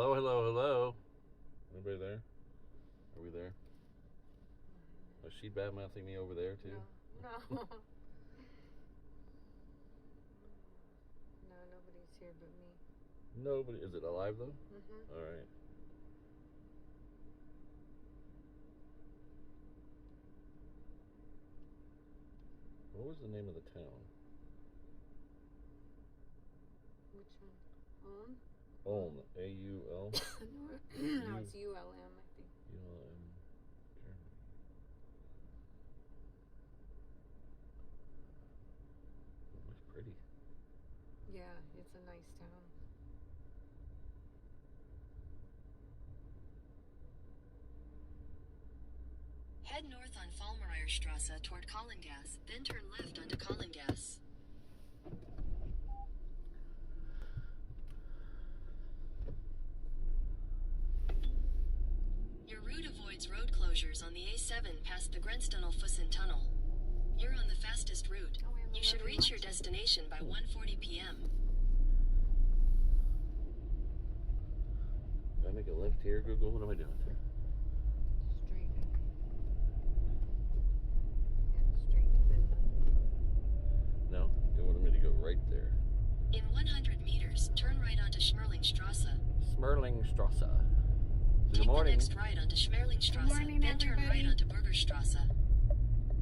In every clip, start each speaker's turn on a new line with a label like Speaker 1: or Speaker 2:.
Speaker 1: Hello, hello, hello. Anybody there? Are we there? Was she bad-mouthing me over there, too?
Speaker 2: No. No, nobody's here but me.
Speaker 1: Nobody. Is it alive, though?
Speaker 2: Mm-hmm.
Speaker 1: All right. What was the name of the town?
Speaker 2: Which one?
Speaker 1: Ulm. A-U-L?
Speaker 2: No, it's U-L-M, I think.
Speaker 1: U-L-M. Germany. It looks pretty.
Speaker 2: Yeah, it's a nice town.
Speaker 3: Head north on Fallmeierstrasse toward Kollengasse, then turn left onto Kollengasse. Your route avoids road closures on the A7 past the Grenztunnel-Fussen Tunnel. You're on the fastest route. You should reach your destination by 1:40 p.m.
Speaker 1: Did I make a left here, Google? What am I doing?
Speaker 2: Straight, I think. Yeah, straight to Finland.
Speaker 1: No? You wanted me to go right there.
Speaker 3: In 100 meters, turn right onto Schmerlingstrasse.
Speaker 1: Schmerlingstrasse. Good
Speaker 3: Take
Speaker 1: morning.
Speaker 3: the next right onto Schmerlingstrasse, then turn right onto Burgerstrasse.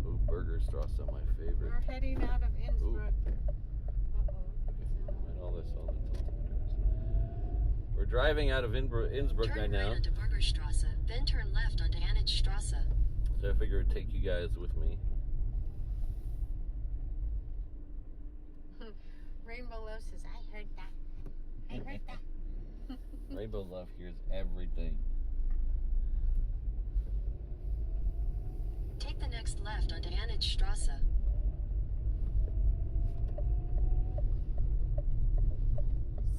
Speaker 1: Ooh, Burgerstrasse, my favorite.
Speaker 2: We're heading out of Innsbruck.
Speaker 1: And all this all the time. We're driving out of Innsbruck right
Speaker 3: Turn
Speaker 1: now.
Speaker 3: right onto Burgerstrasse, then turn left onto Annigstrasse.
Speaker 1: So I figured I'd take you guys with me.
Speaker 2: Rainbow Love says, I heard that. I heard that.
Speaker 1: Rainbow Love hears everything.
Speaker 3: Take the next left onto Annigstrasse.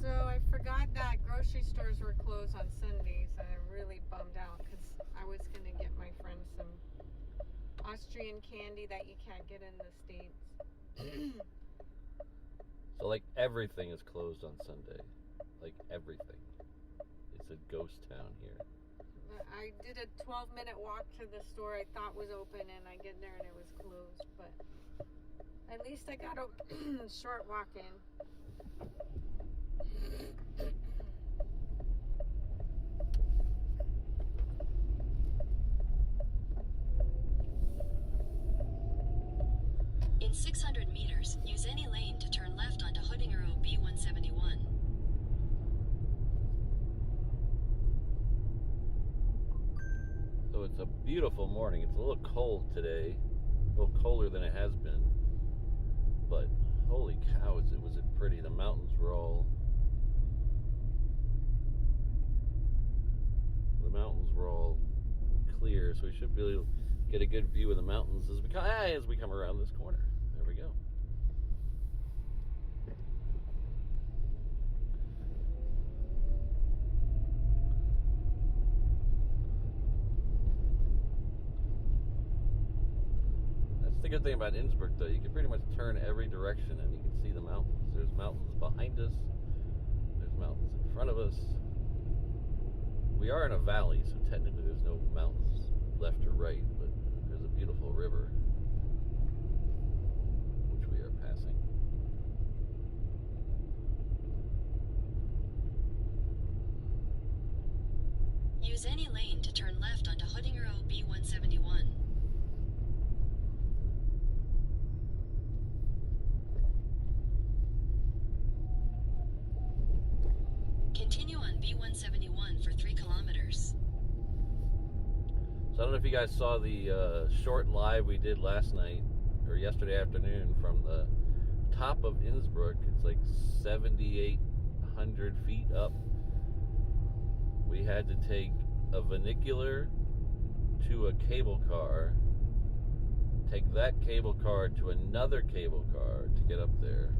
Speaker 2: So I forgot that grocery stores were closed on Sundays, and I'm really bummed out because I was going to get my friend some Austrian candy that you can't get in the States.
Speaker 1: So like everything is closed on Sunday. Like everything. It's a ghost town here.
Speaker 2: I did a 12-minute walk to the store I thought was open, and I get there and it was closed. But at least I got a short walk in.
Speaker 3: In 600 meters, use any lane to turn left onto Hoodingerau B171.
Speaker 1: So it's a beautiful morning. It's a little cold today. A little colder than it has been. But holy cows, was it pretty. The mountains were all clear, so we should be able to get a good view of the mountains as we come around this corner. There we go. That's the good thing about Innsbruck, though. You can pretty much turn every direction and you can see the mountains. There's mountains behind us. There's mountains in front of us. We are in a valley, so technically there's no mountains left or right, but there's a beautiful river which we are passing.
Speaker 3: Use any lane to turn left onto Hoodingerau B171. Continue on B171 for 3 kilometers.
Speaker 1: So I don't know if you guys saw the short live we did last night, or yesterday afternoon, from the top of Innsbruck. It's like 7,800 feet up. We had to take a funicular to a cable car, take that cable car to another cable car to get up there.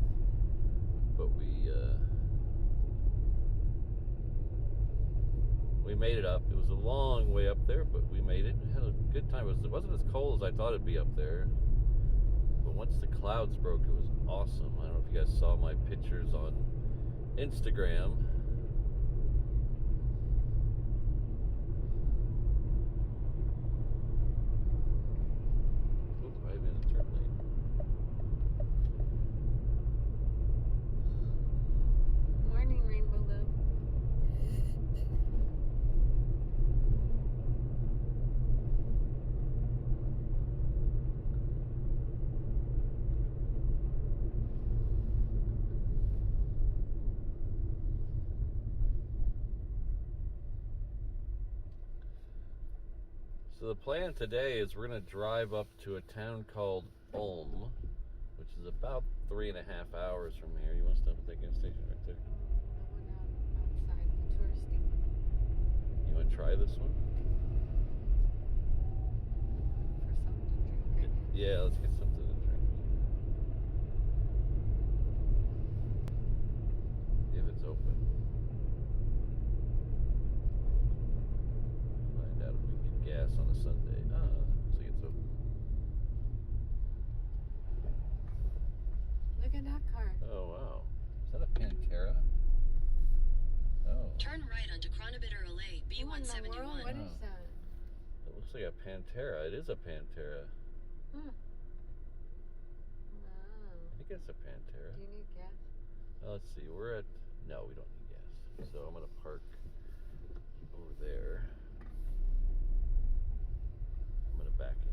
Speaker 1: But we made it up. It was a long way up there, but we made it. We had a good time. It wasn't as cold as I thought it'd be up there. But once the clouds broke, it was awesome. I don't know if you guys saw my pictures on Instagram. So the plan today is we're going to drive up to a town called Ulm, which is about 3.5 hours from here. You want to stop at that gas station right there?
Speaker 2: The one outside, the touristy one.
Speaker 1: You want to try this one?
Speaker 2: For something to drink, I guess.
Speaker 1: Yeah, let's get something to drink. If it's open. Find out if we can get gas on a Sunday. Looks like it's open.
Speaker 2: Look at that car.
Speaker 1: Oh, wow. Is that a Pantera? Oh.
Speaker 3: Turn right onto Kronenbitter Alley,
Speaker 2: Who in the
Speaker 3: B171.
Speaker 2: world? What is that?
Speaker 1: It looks like a Pantera. It is a Pantera.
Speaker 2: Hmm. Wow.
Speaker 1: I think it's a Pantera.
Speaker 2: Do you need gas?
Speaker 1: Let's see. We're at... No, we don't need gas. So I'm going to park over there. I'm going to back in.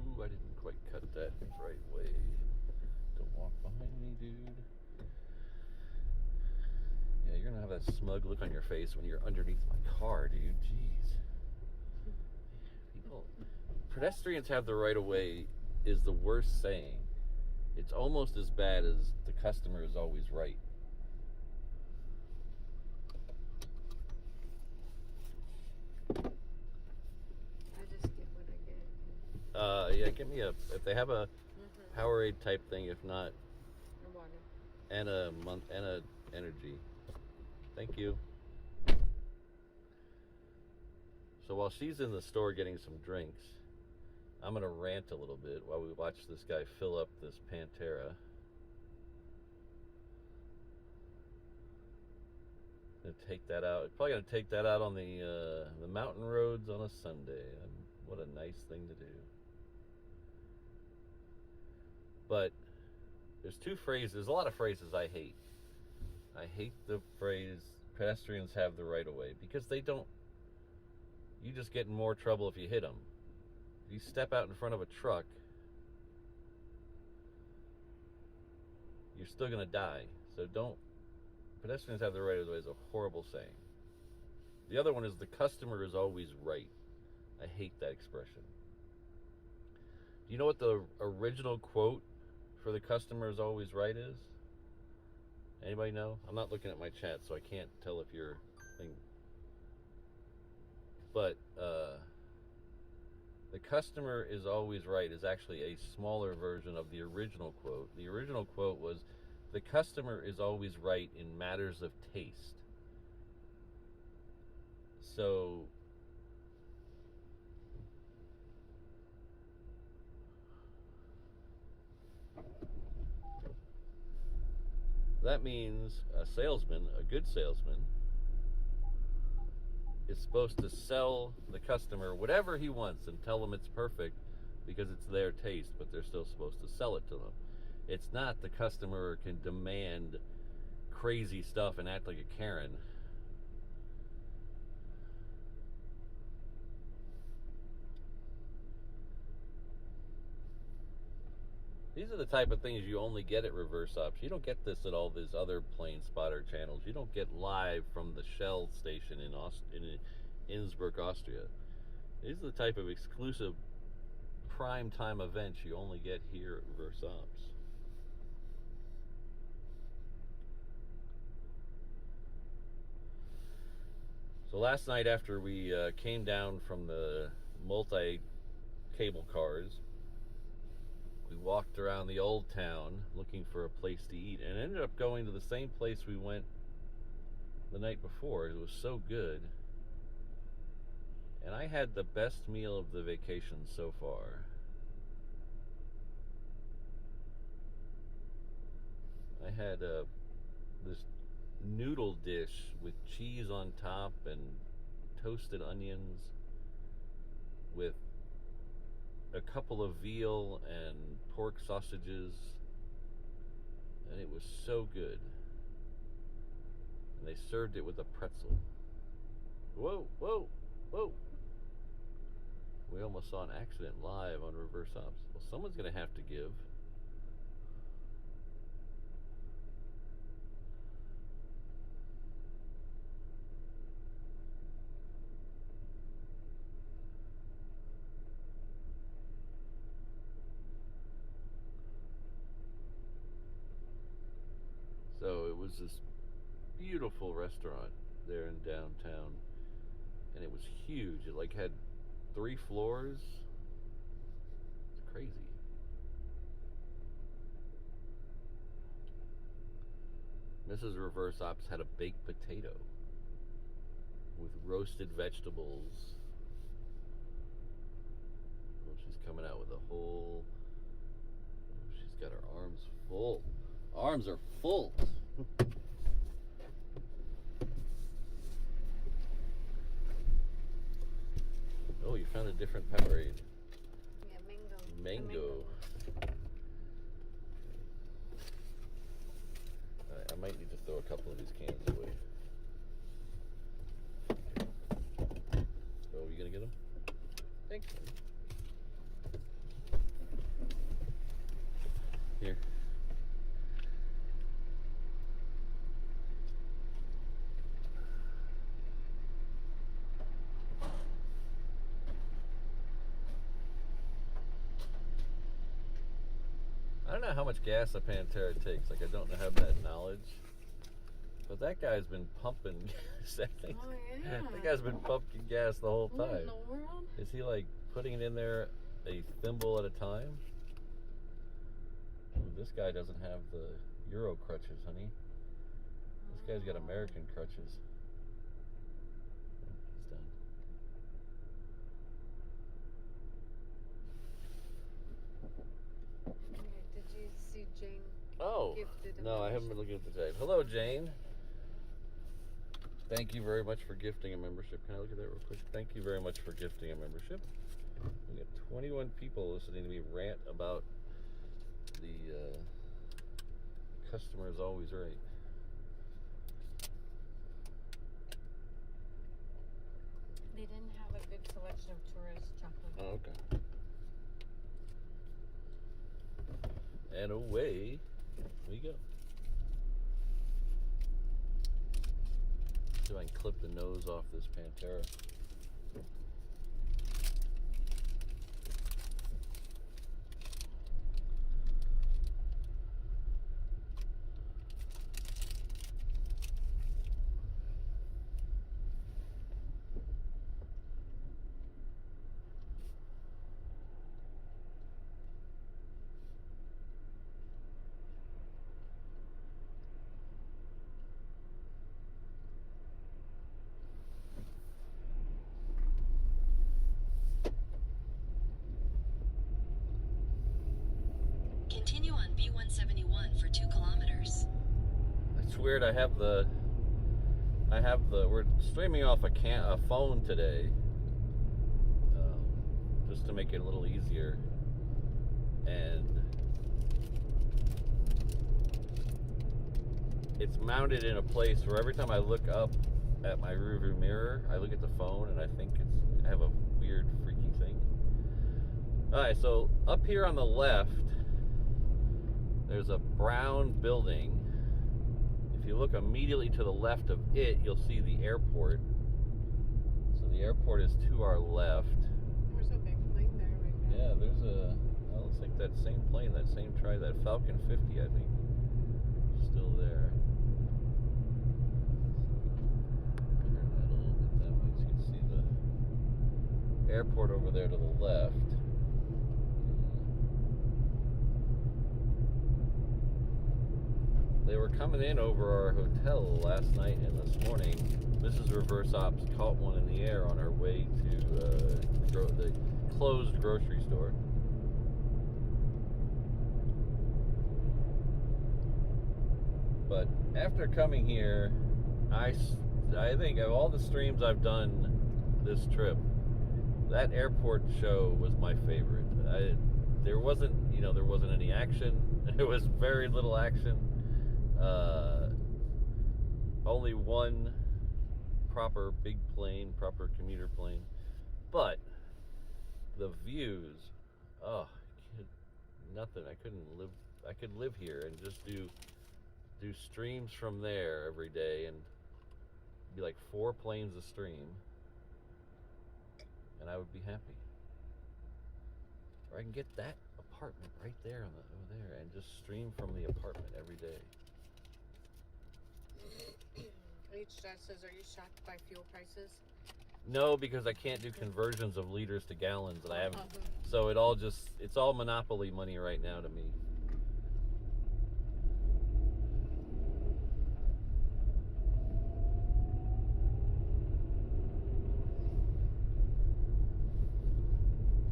Speaker 1: Ooh, I didn't quite cut that the right way. Don't walk behind me, dude. Yeah, you're going to have that smug look on your face when you're underneath my car, dude. Jeez. People... Pedestrians have the right of way is the worst saying. It's almost as bad as the customer is always right.
Speaker 2: I just get what I get.
Speaker 1: Yeah, give me if they have a Powerade type thing, if not,
Speaker 2: Or water.
Speaker 1: and a energy. Thank you. So while she's in the store getting some drinks, I'm gonna rant a little bit while we watch this guy fill up this Pantera. Gonna take that out. Probably gonna take that out on the mountain roads on a Sunday. What a nice thing to do. But there's two phrases. There's a lot of phrases I hate. I hate the phrase pedestrians have the right of way, because they don't. You just get in more trouble if you hit them. If you step out in front of a truck, you're still gonna die. So don't. Pedestrians have the right of way is a horrible saying. The other one is the customer is always right. I hate that expression. Do you know what the original quote for the customer is always right is? Anybody know? I'm not looking at my chat, so I can't tell if you're thing. But the customer is always right is actually a smaller version of the original quote. The original quote was, the customer is always right in matters of taste. So that means a salesman, a good salesman, is supposed to sell the customer whatever he wants and tell them it's perfect because it's their taste, but they're still supposed to sell it to them. It's not the customer can demand crazy stuff and act like a Karen. These are the type of things you only get at reverse ops. You don't get this at all these other plane spotter channels. You don't get live from the Shell station in Innsbruck, Austria. These are the type of exclusive prime time events you only get here at reverse ops. So last night after we came down from the multi-cable cars, we walked around the old town looking for a place to eat and ended up going to the same place we went the night before. It was so good. And I had the best meal of the vacation so far. I had this noodle dish with cheese on top and toasted onions with a couple of veal and pork sausages, and it was so good. And they served it with a pretzel. Whoa, whoa, whoa. We almost saw an accident live on reverse ops. Well, someone's gonna have to give. was this beautiful restaurant there in downtown, and it was huge. It like had 3 floors. It's crazy. Mrs. Reverse Ops had a baked potato with roasted vegetables. Oh, she's coming out with a whole... Oh, she's got her arms full. Arms are full. Oh, you found a different Powerade.
Speaker 2: Yeah, mango.
Speaker 1: Mango. I might need to throw a couple of these cans away. Oh, you gonna get them? Thanks. Here. I don't know how much gas a Pantera takes. Like, I don't have that knowledge. But that guy's been pumping gas.
Speaker 2: Oh, yeah.
Speaker 1: That guy's been pumping gas the whole
Speaker 2: What
Speaker 1: time.
Speaker 2: in the world?
Speaker 1: Is he like putting it in there a thimble at a time? Ooh, this guy doesn't have the Euro crutches, honey. This guy's got American crutches. He's done.
Speaker 2: Okay, did you see Jane?
Speaker 1: Oh,
Speaker 2: Gifted a
Speaker 1: no, I haven't been looking at the tag. Hello, Jane. Thank you very much for gifting a membership. Can I look at that real quick? Thank you very much for gifting a membership. We got 21 people listening to me rant about the customer is always right.
Speaker 2: They didn't have a good selection of tourist chocolate.
Speaker 1: Oh, okay. And away we go. See if I can clip the nose off this Pantera.
Speaker 3: Continue on B171 for 2 kilometers.
Speaker 1: It's weird. I have the. We're streaming off a phone today, just to make it a little easier, and it's mounted in a place where every time I look up at my rearview mirror, I look at the phone and I think I have a weird, freaky thing. All right, so up here on the left, there's a brown building. If you look immediately to the left of it, you'll see the airport. So the airport is to our left.
Speaker 2: There's a big plane there right now.
Speaker 1: Yeah, there's well, looks like that same plane, that Falcon 50, I think, still there. Turn that a little bit that way so you can see the airport over there to the left. They were coming in over our hotel last night and this morning. Mrs. Reverse Ops caught one in the air on her way to the closed grocery store. But after coming here, I think of all the streams I've done this trip, that airport show was my favorite. There wasn't any action. There was very little action. Only one proper big plane, proper commuter plane, but the views, nothing. I could live here and just do streams from there every day, and be like 4 planes a stream, and I would be happy. Or I can get that apartment right there over there and just stream from the apartment every day.
Speaker 2: H. says, are you shocked by fuel prices?
Speaker 1: No, because I can't do conversions of liters to gallons, and I haven't. So it's all monopoly money right now to me.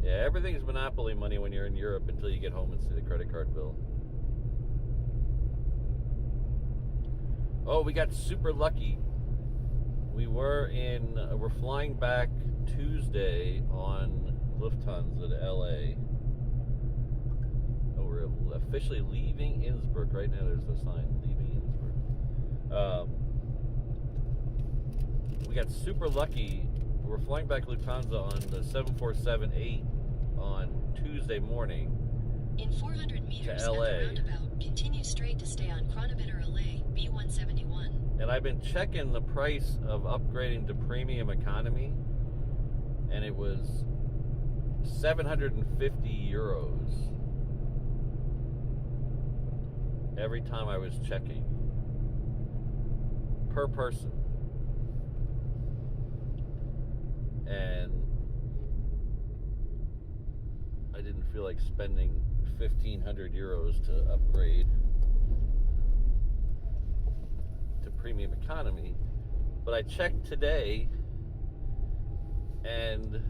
Speaker 1: Yeah, everything's monopoly money when you're in Europe until you get home and see the credit card bill. Oh, we got super lucky. We're flying back Tuesday on Lufthansa to LA. Oh, we're officially leaving Innsbruck right now. There's a sign, leaving Innsbruck. We got super lucky. We're flying back Lufthansa on the 747-8 on Tuesday morning.
Speaker 3: In 400 meters
Speaker 1: to LA.
Speaker 3: at the roundabout, continue straight to stay on Kronebitter Alley, B171.
Speaker 1: And I've been checking the price of upgrading to premium economy, and it was 750 euros every time I was checking per person. And I didn't feel like spending 1,500 euros to upgrade to premium economy. But I checked today and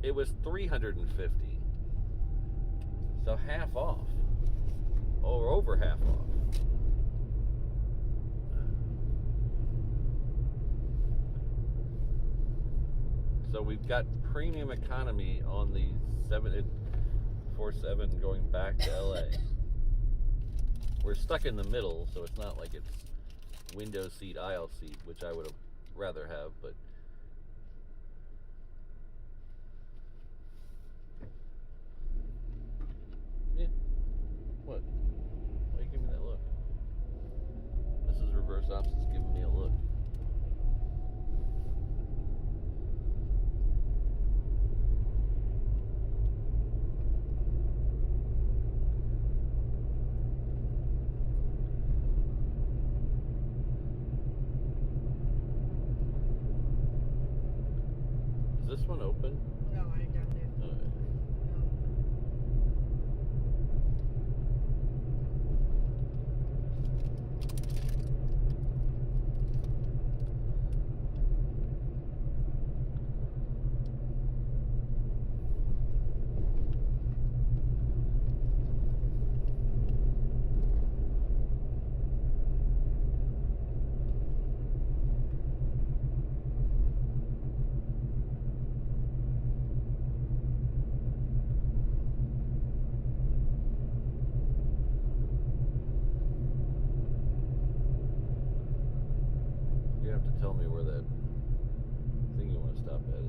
Speaker 1: it was 350. So half off. Or over half off. So we've got premium economy on the 747 going back to LA. We're stuck in the middle, so it's not like it's window seat, aisle seat, which I would have rather have, but yeah. What? Why you giving me that look? This is reverse opposites giving me a look. Is this one open?
Speaker 2: No, I got it.
Speaker 1: No. You have to tell me where that thing you want to stop at is.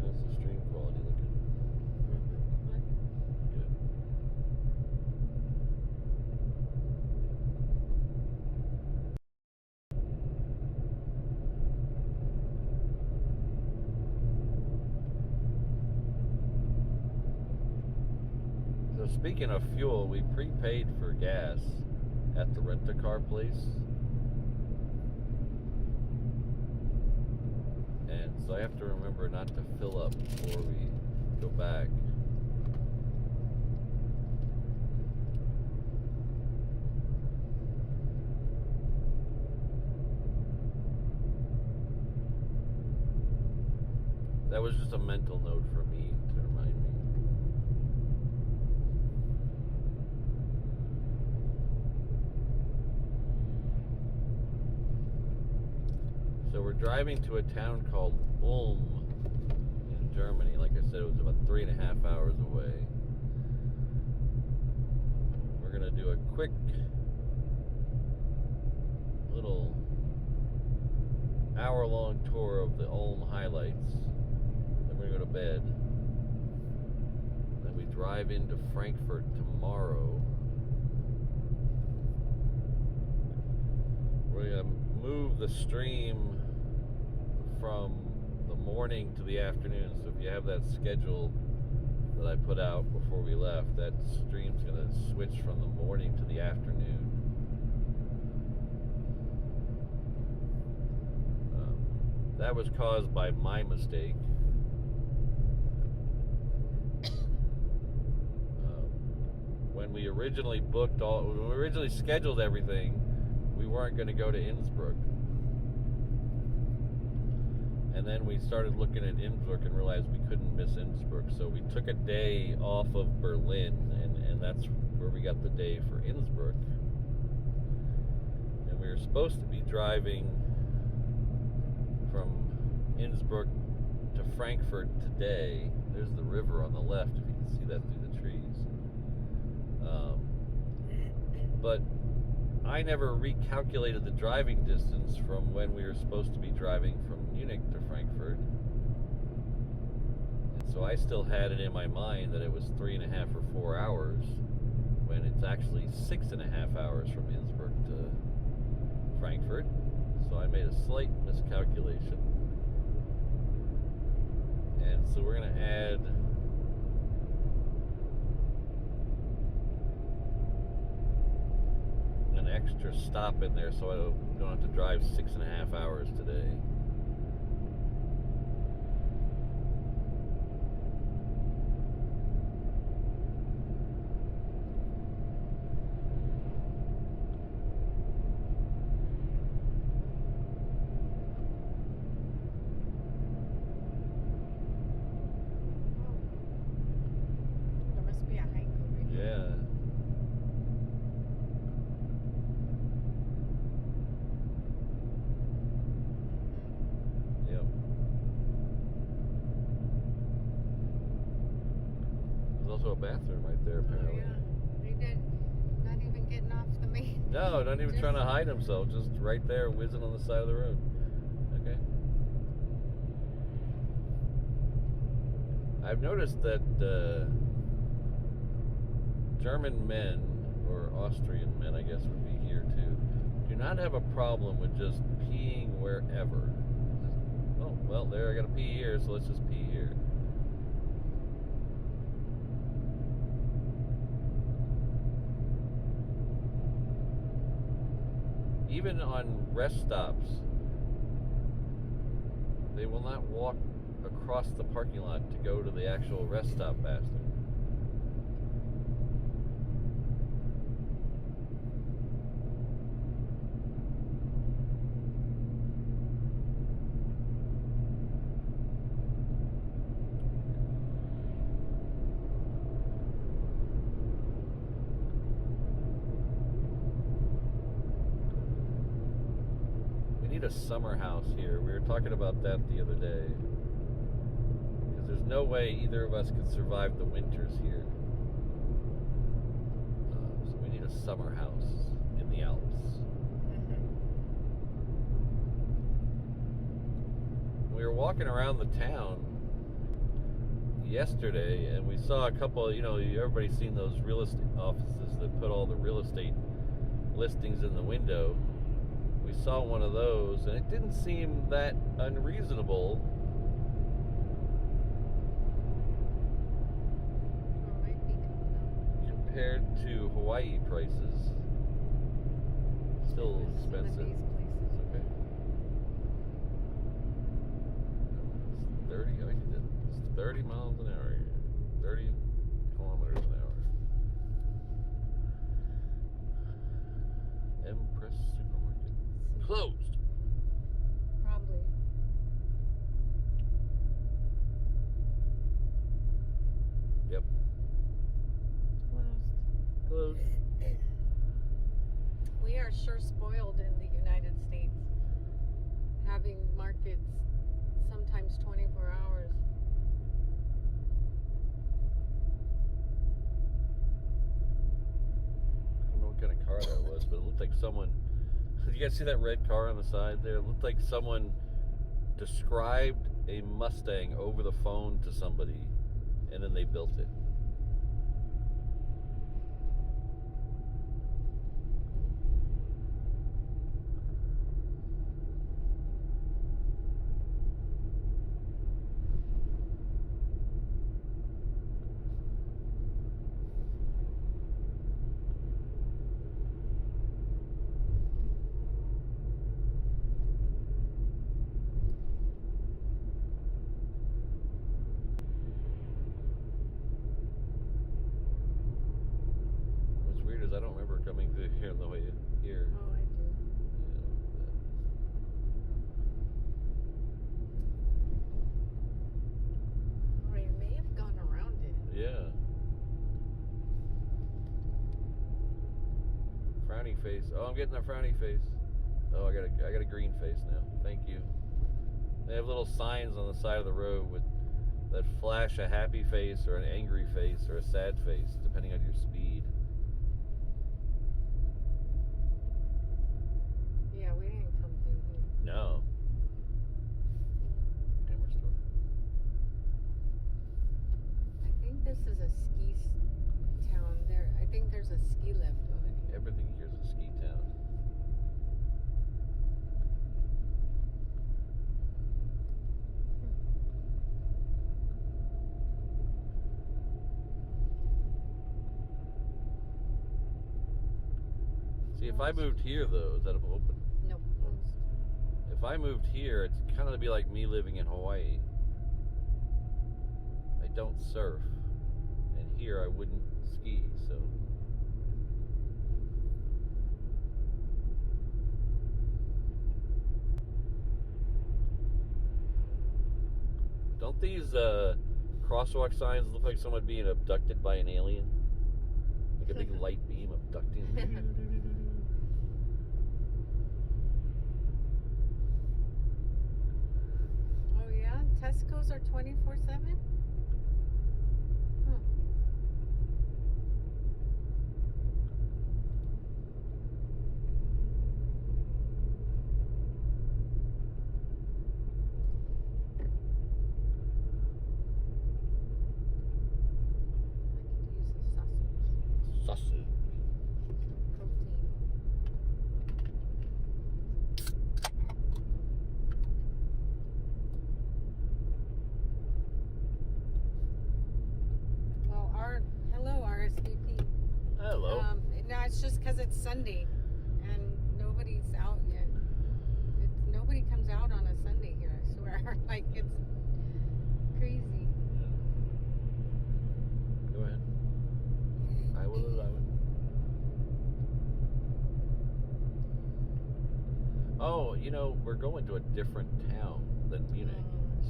Speaker 1: How's the stream quality looking? Good. So speaking of fuel, we prepaid for gas at the rent-a-car place. And so I have to remember not to fill up before we go back. That was just a mental note for me to remind me. So we're driving to a town called Ulm in Germany. Like I said, it was about 3.5 hours away. We're gonna do a quick little hour-long tour of the Ulm highlights. Then we're gonna go to bed. Then we drive into Frankfurt tomorrow. We're going to move the stream from the morning to the afternoon. So if you have that schedule that I put out before we left, that stream's going to switch from the morning to the afternoon. That was caused by my mistake. When we originally scheduled everything, we weren't going to go to Innsbruck. And then we started looking at Innsbruck and realized we couldn't miss Innsbruck. So we took a day off of Berlin, and that's where we got the day for Innsbruck. And we were supposed to be driving from Innsbruck to Frankfurt today. There's the river on the left, if you can see that through the trees. But I never recalculated the driving distance from when we were supposed to be driving from Munich to Frankfurt. And so I still had it in my mind that it was 3.5 or 4 hours, when it's actually 6.5 hours from Innsbruck to Frankfurt. So I made a slight miscalculation. And so we're going to add an extra stop in there so I don't have to drive 6.5 hours today.
Speaker 2: There must be a hike over here.
Speaker 1: Yeah. Yep. There's also a bathroom right there, apparently.
Speaker 2: Oh, yeah. They did. Not even getting off the main.
Speaker 1: No, not even
Speaker 2: Just-
Speaker 1: trying to hide himself, just right there, whizzing on the side of the road. Okay. I've noticed that German men, or Austrian men, I guess would be here too, do not have a problem with just peeing wherever. Oh, well, there, I gotta pee here, so let's just pee here. Even on rest stops, they will not walk across the parking lot to go to the actual rest stop bathroom. We need a summer house here. We were talking about that the other day. Because there's no way either of us could survive the winters here. So we need a summer house in the Alps. We were walking around the town yesterday and we saw a couple, everybody's seen those real estate offices that put all the real estate listings in the window. We saw one of those and it didn't seem that unreasonable.
Speaker 2: Might be coming up.
Speaker 1: Compared to Hawaii prices. Still
Speaker 2: Some of
Speaker 1: expensive.
Speaker 2: these places.
Speaker 1: Okay. It's 30, it's 30 miles an hour here. 30 kilometers an hour. Empress Supermarket. Closed.
Speaker 2: Probably.
Speaker 1: Yep. Closed.
Speaker 2: We are sure spoiled in the United States, having markets sometimes 24 hours.
Speaker 1: I don't know what kind of car that was, but it looked like someone. Did you guys see that red car on the side there? It looked like someone described a Mustang over the phone to somebody, and then they built it. face. Oh, I'm getting a frowny face. Oh, I got a green face now. Thank you. They have little signs on the side of the road with that flash a happy face or an angry face or a sad face, depending on your speed.
Speaker 2: Yeah, we didn't come through here.
Speaker 1: No. Hammer store.
Speaker 2: I think this is a ski town. I think there's a ski lift over here.
Speaker 1: Everything here is a ski town. See, if I moved here, though, is that open?
Speaker 2: Nope.
Speaker 1: If I moved here, it's kind of be like me living in Hawaii. I don't surf, and here I wouldn't ski, so. Don't these crosswalk signs look like someone being abducted by an alien? Like a big light beam abducting them?
Speaker 2: Oh yeah, Tesco's are 24/7.
Speaker 1: Sausage.
Speaker 2: Protein. Well, hello RSVP.
Speaker 1: Hello.
Speaker 2: No, it's just because it's Sunday and nobody's out yet. Nobody comes out on a Sunday here, I swear. Like, it's crazy.
Speaker 1: Go ahead. I will allow it. Oh, we're going to a different town than Munich,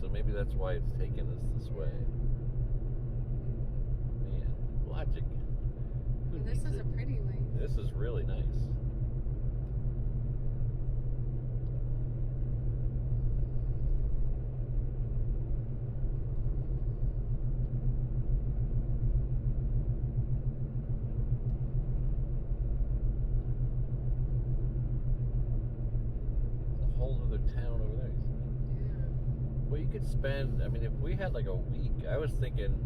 Speaker 1: so maybe that's why it's taken us this way. Man, logic. Who
Speaker 2: And this
Speaker 1: needs
Speaker 2: is
Speaker 1: it?
Speaker 2: a pretty lake.
Speaker 1: This is really nice. Town over there.
Speaker 2: Yeah.
Speaker 1: Well, you could spend, if we had like a week, I was thinking,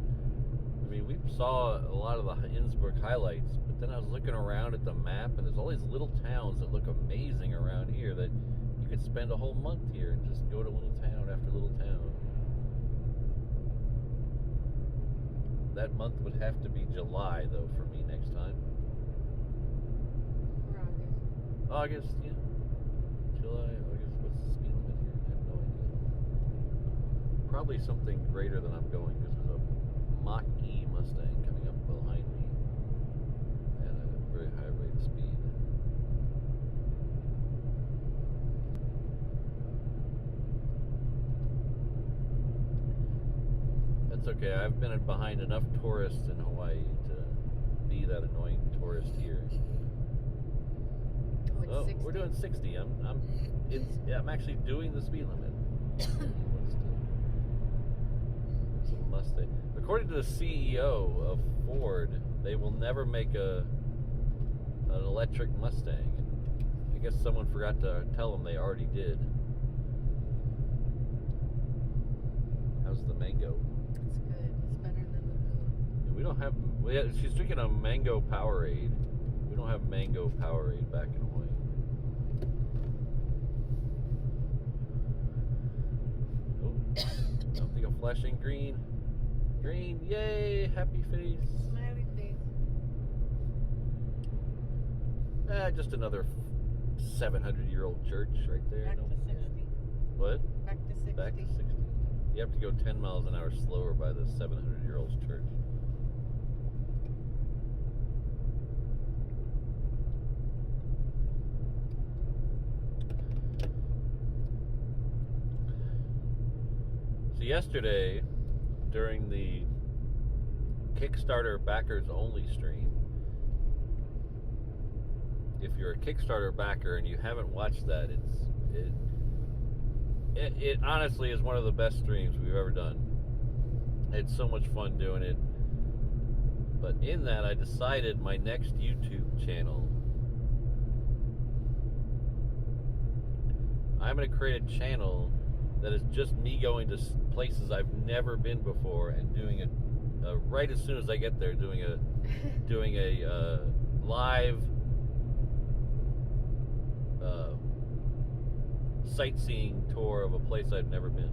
Speaker 1: we saw a lot of the Innsbruck highlights, but then I was looking around at the map, and there's all these little towns that look amazing around here that you could spend a whole month here and just go to little town after little town. That month would have to be July, though, for me next time.
Speaker 2: Or August.
Speaker 1: August, yeah. July, August, what's the speed limit here? I have no idea. Probably something greater than I'm going, because there's a Mach-E Mustang coming up behind me at a very high rate of speed. That's okay, I've been behind enough tourists in Hawaii to be that annoying tourist here.
Speaker 2: Oh, it's 60.
Speaker 1: We're doing 60. I'm actually doing the speed limit. It's a Mustang. According to the CEO of Ford, they will never make an electric Mustang. I guess someone forgot to tell them they already did. How's the mango?
Speaker 2: It's good. It's better than the blue.
Speaker 1: We don't have. She's drinking a mango Powerade. We don't have mango Powerade back in Hawaii. Something of flashing green. Green, yay, happy face.
Speaker 2: Smiley face.
Speaker 1: Just another 700-year-old church right there.
Speaker 2: Back to 60.
Speaker 1: What?
Speaker 2: Back to 60.
Speaker 1: Back to 60. You have to go 10 miles an hour slower by the 700-year-old church. So yesterday, during the Kickstarter backers only stream, if you're a Kickstarter backer and you haven't watched that, it honestly is one of the best streams we've ever done. It's so much fun doing it. But in that, I decided my next YouTube channel, I'm going to create a channel that is just me going to places I've never been before and doing it right as soon as I get there, doing a live sightseeing tour of a place I've never been.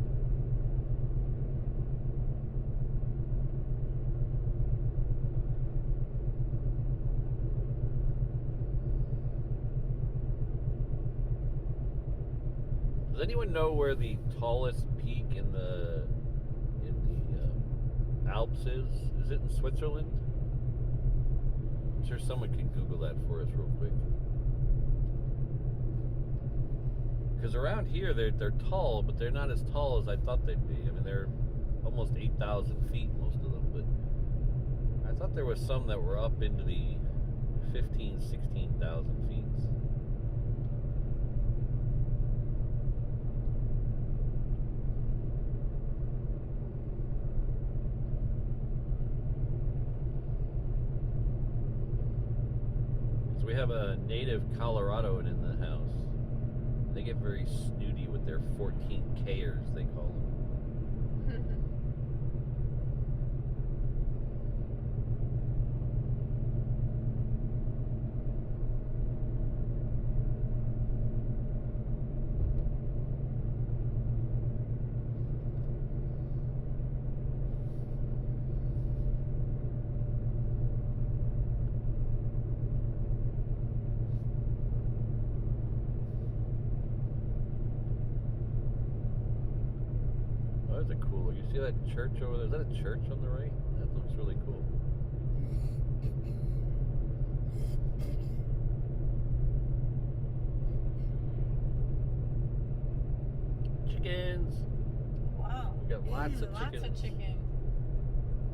Speaker 1: Does anyone know where the tallest peak in the Alps is? Is it in Switzerland? I'm sure someone can Google that for us real quick. Because around here they're tall, but they're not as tall as I thought they'd be. I mean, they're almost 8,000 feet, most of them, but I thought there was some that were up into the 15,000, 16,000 feet. So we have a native Coloradoan in the house. They get very snooty with their 14Kers, they call them. That's a cool. You see that church over there? Is that a church on the right? That looks really cool. Chickens.
Speaker 2: Wow.
Speaker 1: We got lots of chickens.
Speaker 2: Lots of chickens.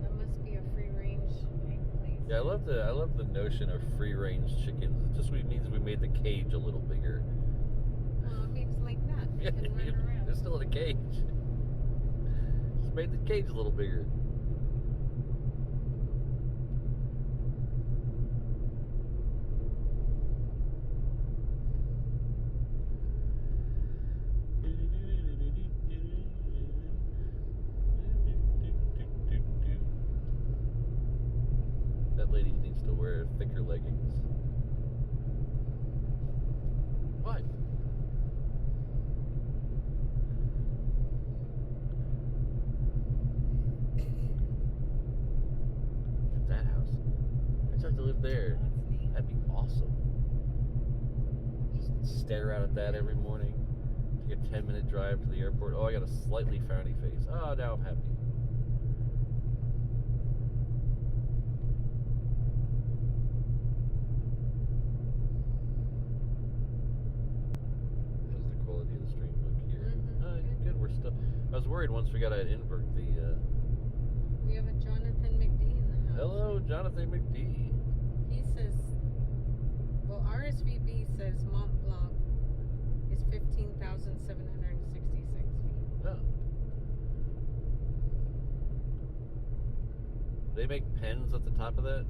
Speaker 2: That must be a free-range place.
Speaker 1: Yeah, I love the notion of free-range chickens. It just means we made the cage a little bigger.
Speaker 2: Well, it means like that. They can run around.
Speaker 1: They're still in a cage. Just made the cage a little bigger. That lady needs to wear thicker leggings. What? That house. I'd like to live there.
Speaker 2: That's neat.
Speaker 1: That'd be awesome. Just stare out at that every morning. Take a 10-minute drive to the airport. Oh, I got a slightly frowny face. Oh, now I'm happy. How's the quality of the stream look here? Good. We're still. I was worried once we got out of Innsbruck.
Speaker 2: We have a Jonathan McD in the house.
Speaker 1: Hello, Jonathan McD.
Speaker 2: He says, well, RSVP says Mont Blanc is 15,766 feet.
Speaker 1: Oh. They make pens at the top of that?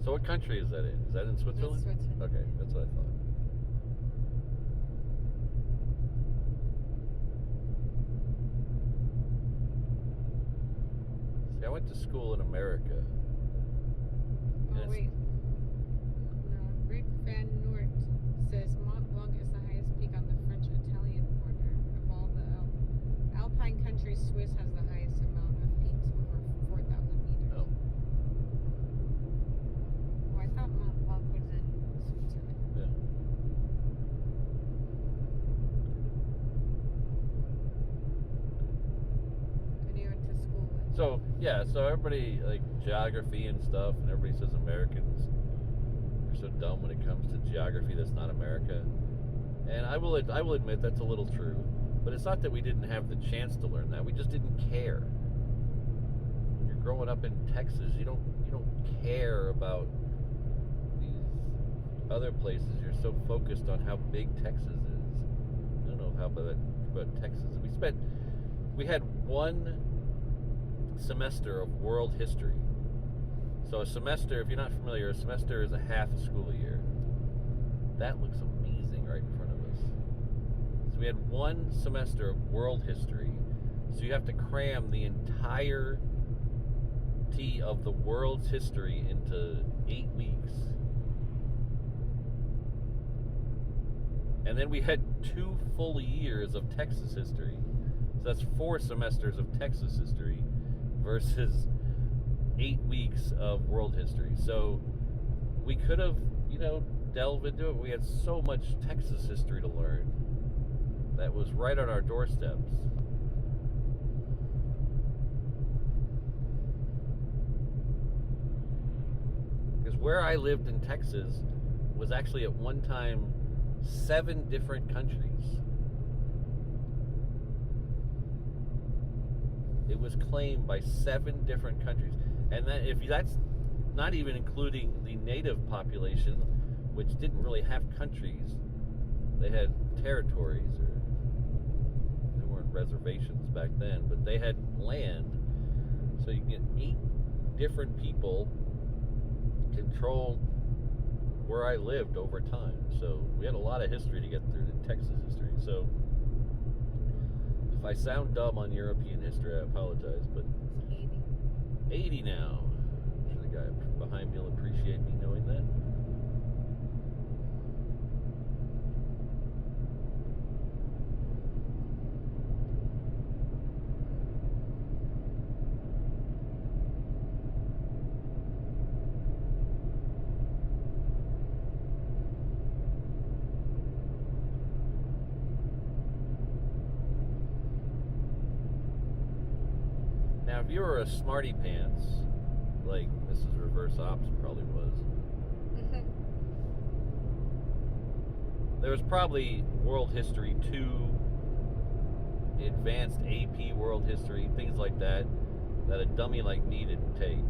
Speaker 1: So what country is that in? Is that in Switzerland?
Speaker 2: That's Switzerland.
Speaker 1: Okay, that's what I thought. See, I went to school in America.
Speaker 2: Oh, wait. No, Rick Van Noort says Mont Blanc is the highest peak on the French-Italian border. Of all the Alpine countries, Swiss has the highest amount of peaks, over 4,000 meters.
Speaker 1: Oh.
Speaker 2: Oh, I thought Mont Blanc was in Switzerland.
Speaker 1: Yeah.
Speaker 2: When you went to school.
Speaker 1: So everybody, like geography and stuff, and everybody says Americans are so dumb when it comes to geography that's not America. And I will admit that's a little true. But it's not that we didn't have the chance to learn that. We just didn't care. When you're growing up in Texas, you don't care about these other places. You're so focused on how big Texas is. I don't know how about Texas. We had one semester of world history. So a semester, if you're not familiar, a semester is a half a school year. That looks amazing right in front of us. So we had one semester of world history. So you have to cram the entirety of the world's history into 8 weeks. And then we had 2 full years of Texas history. So that's 4 semesters of Texas history versus 8 weeks of world history. So we could have, delved into it. We had so much Texas history to learn that was right on our doorsteps. Because where I lived in Texas was actually at one time 7 different countries. It was claimed by 7 different countries. And then that's not even including the native population, which didn't really have countries. They had territories, or they weren't reservations back then, but they had land. So you get 8 different people controlled where I lived over time. So we had a lot of history to get through, the Texas history. So if I sound dumb on European history, I apologize, but 80 now. I'm sure the guy behind me will appreciate me knowing that. Now, if you were a smarty pants, like Mrs. Reverse Ops probably was, there was probably World History 2, Advanced AP World History, things like that a dummy like me didn't take.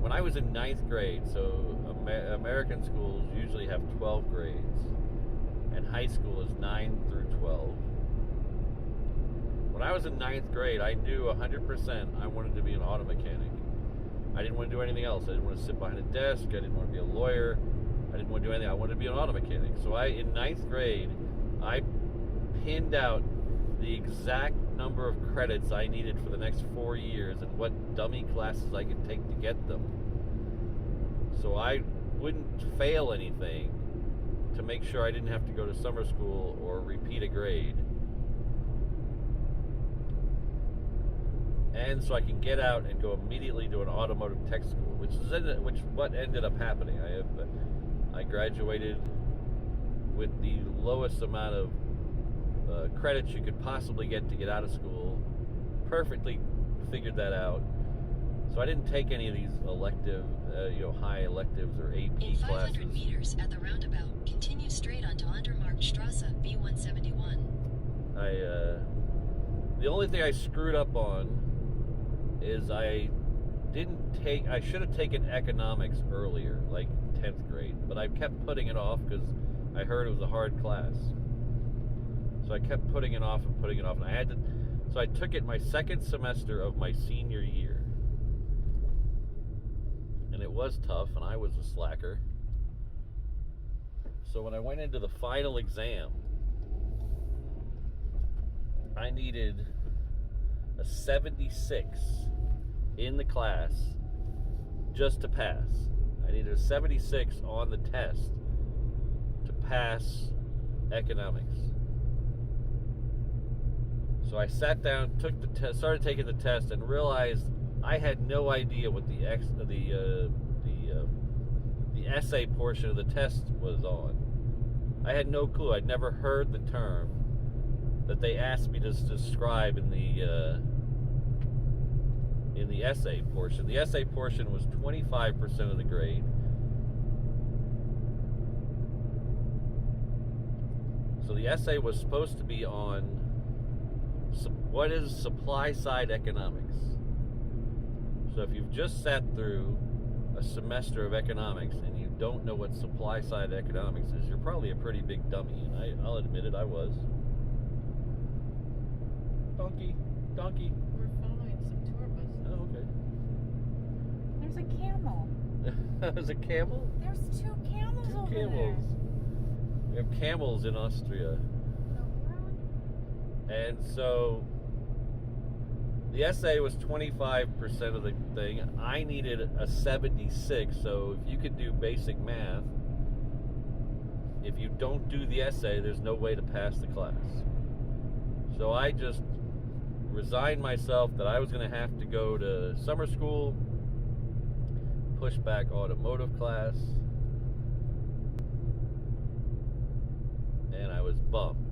Speaker 1: When I was in 9th grade, so American schools usually have 12 grades, and high school is 9 through 12. When I was in 9th grade, I knew 100% I wanted to be an auto mechanic. I didn't want to do anything else. I didn't want to sit behind a desk. I didn't want to be a lawyer. I didn't want to do anything. I wanted to be an auto mechanic. So in 9th grade, I pinned out the exact number of credits I needed for the next 4 years and what dummy classes I could take to get them. So I wouldn't fail anything to make sure I didn't have to go to summer school or repeat a grade. And so I can get out and go immediately to an automotive tech school, which what ended up happening. I graduated with the lowest amount of credits you could possibly get to get out of school. Perfectly figured that out. So I didn't take any of these elective, high electives or AP
Speaker 3: In 500
Speaker 1: classes.
Speaker 3: meters at the roundabout, continue straight onto Untermarkt Strasse, B171.
Speaker 1: The only thing I screwed up on is I should have taken economics earlier, like 10th grade, but I kept putting it off because I heard it was a hard class. So I kept putting it off, and so I took it my second semester of my senior year. And it was tough, and I was a slacker. So when I went into the final exam, I needed a 76 in the class just to pass. I needed a 76 on the test to pass economics. So I sat down, took the test, started taking the test, and realized I had no idea what the essay portion of the test was on. I had no clue. I'd never heard the term that they asked me to describe in the essay portion. The essay portion was 25% of the grade, So the essay was supposed to be on what is supply side economics. So if you've just sat through a semester of economics and you don't know what supply side economics is, you're probably a pretty big dummy, and I'll admit it, I was. Donkey.
Speaker 2: We're following some tour buses.
Speaker 1: Oh, okay.
Speaker 2: There's a camel.
Speaker 1: There's a camel?
Speaker 2: There's two camels over
Speaker 1: Camels. We have camels in Austria.
Speaker 2: there.
Speaker 1: And so the essay was 25% of the thing. I needed a 76, so if you could do basic math, if you don't do the essay, there's no way to pass the class. So I just resigned myself that I was going to have to go to summer school, push back automotive class, and I was bummed.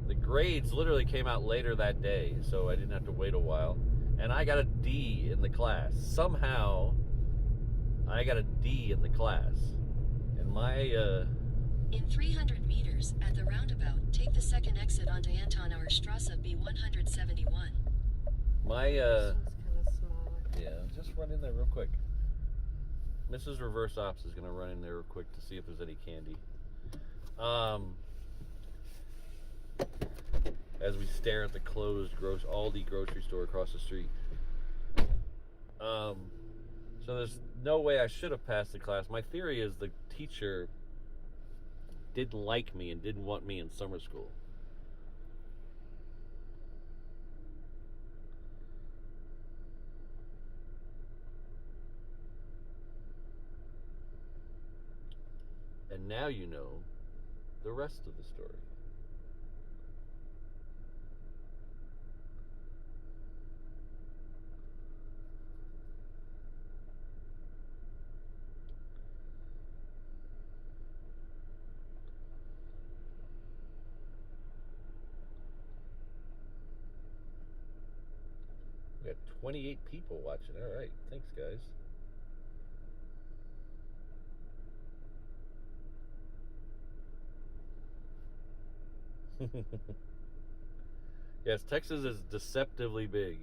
Speaker 1: The grades literally came out later that day, so I didn't have to wait a while, and I got a D in the class. Somehow I got a D in the class, and my
Speaker 3: In 300 meters, at the roundabout, take the second exit onto Antonauer Strasse B171.
Speaker 1: my
Speaker 2: This one's kind of small.
Speaker 1: yeah, just run in there real quick. Mrs. Reverse Ops is gonna run in there real quick to see if there's any candy. As we stare at the closed Aldi grocery store across the street. So there's no way I should have passed the class. My theory is the teacher didn't like me and didn't want me in summer school. And now you know the rest of the story. We got 28 people watching. All right. Thanks, guys. Yes, Texas is deceptively big.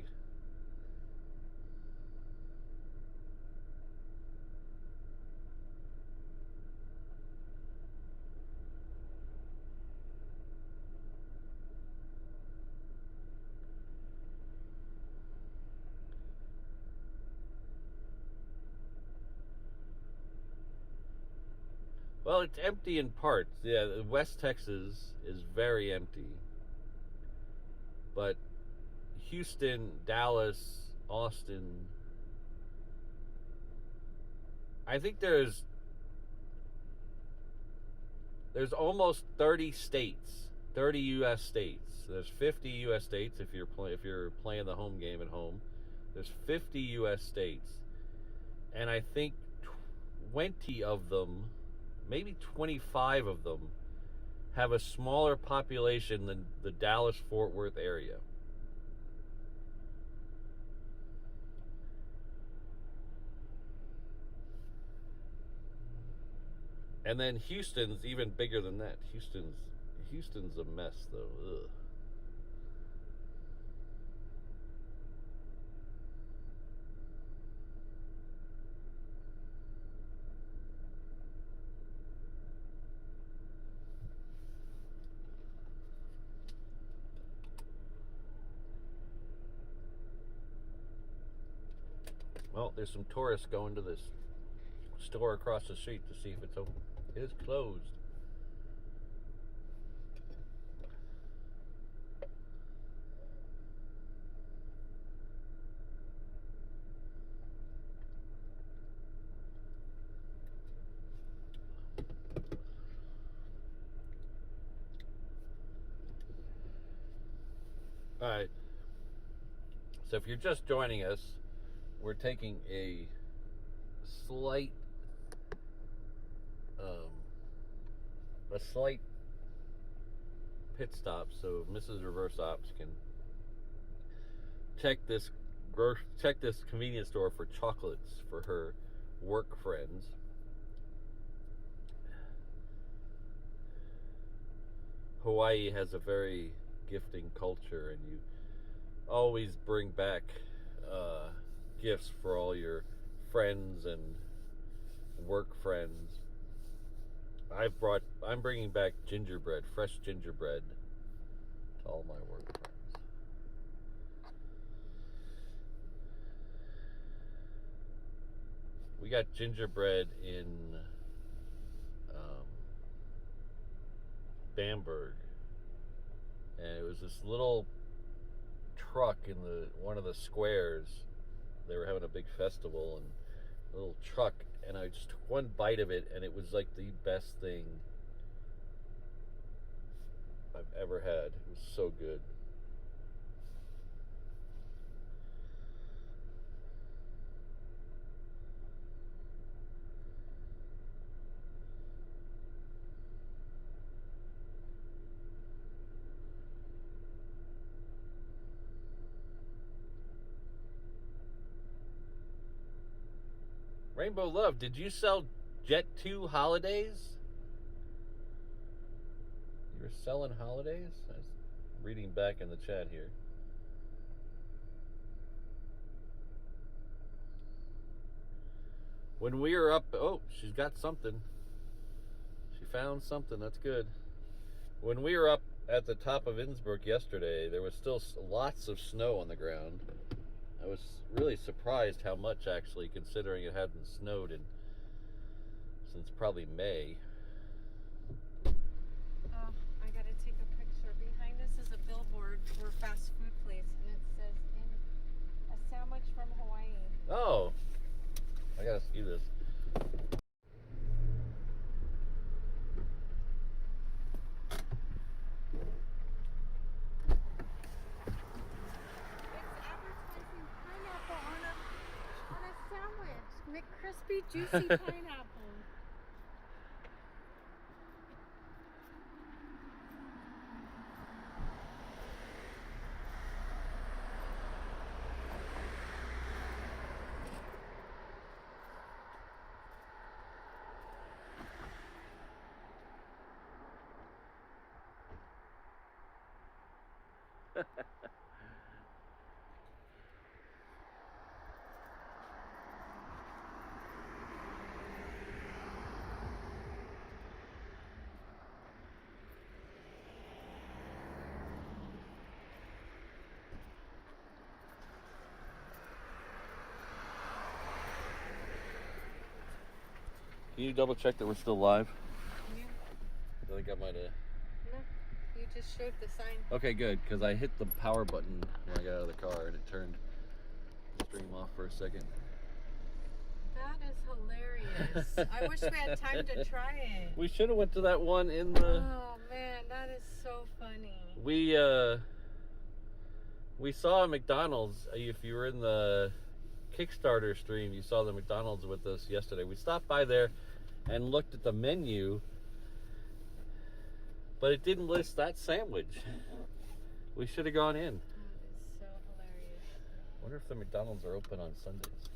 Speaker 1: Well, it's empty in parts. Yeah, West Texas is very empty. But Houston, Dallas, Austin, I think there's almost 30 states, 30 U.S. states. There's 50 U.S. states if you're playing the home game at home. There's 50 U.S. states, and I think 20 of them, maybe 25 of them, have a smaller population than the Dallas-Fort Worth area. And then Houston's even bigger than that. Houston's a mess, though. Ugh. Well, there's some tourists going to this store across the street to see if it's open. It is closed. All right. So if you're just joining us, we're taking a slight pit stop so Mrs. Reverse Ops can check this convenience store for chocolates for her work friends. Hawaii has a very gifting culture, and you always bring back gifts for all your friends and work friends. I'm bringing back gingerbread, fresh gingerbread, to all my work friends. We got gingerbread in Bamberg, and it was this little truck in one of the squares. They were having a big festival, and a little truck, and I just took one bite of it, and it was like the best thing I've ever had. It was so good. Rainbow Love, did you sell Jet 2 holidays? You were selling holidays? I was reading back in the chat here. When we were up, oh, she's got something. She found something, that's good. When we were up at the top of Innsbruck yesterday, there was still lots of snow on the ground. I was really surprised how much, actually, considering it hadn't snowed since probably May.
Speaker 2: Oh, I gotta take a picture. Behind us is a billboard for a fast food place, and it says, a sandwich from Hawaii.
Speaker 1: Oh, I gotta see this.
Speaker 2: McCrispy juicy pineapple.
Speaker 1: Can you double check that we're still live?
Speaker 2: Yeah.
Speaker 1: I think I might have.
Speaker 2: No, you just showed the sign.
Speaker 1: Okay, good, because I hit the power button when I got out of the car and it turned the stream off for a second.
Speaker 2: That is hilarious. I wish we had time to try it.
Speaker 1: We should have went to that one in the...
Speaker 2: Oh man, that is so funny.
Speaker 1: We saw a McDonald's. If you were in the Kickstarter stream, you saw the McDonald's with us yesterday. We stopped by there and looked at the menu, but it didn't list that sandwich. We should have gone in.
Speaker 2: That is so hilarious.
Speaker 1: I wonder if the McDonald's are open on Sundays.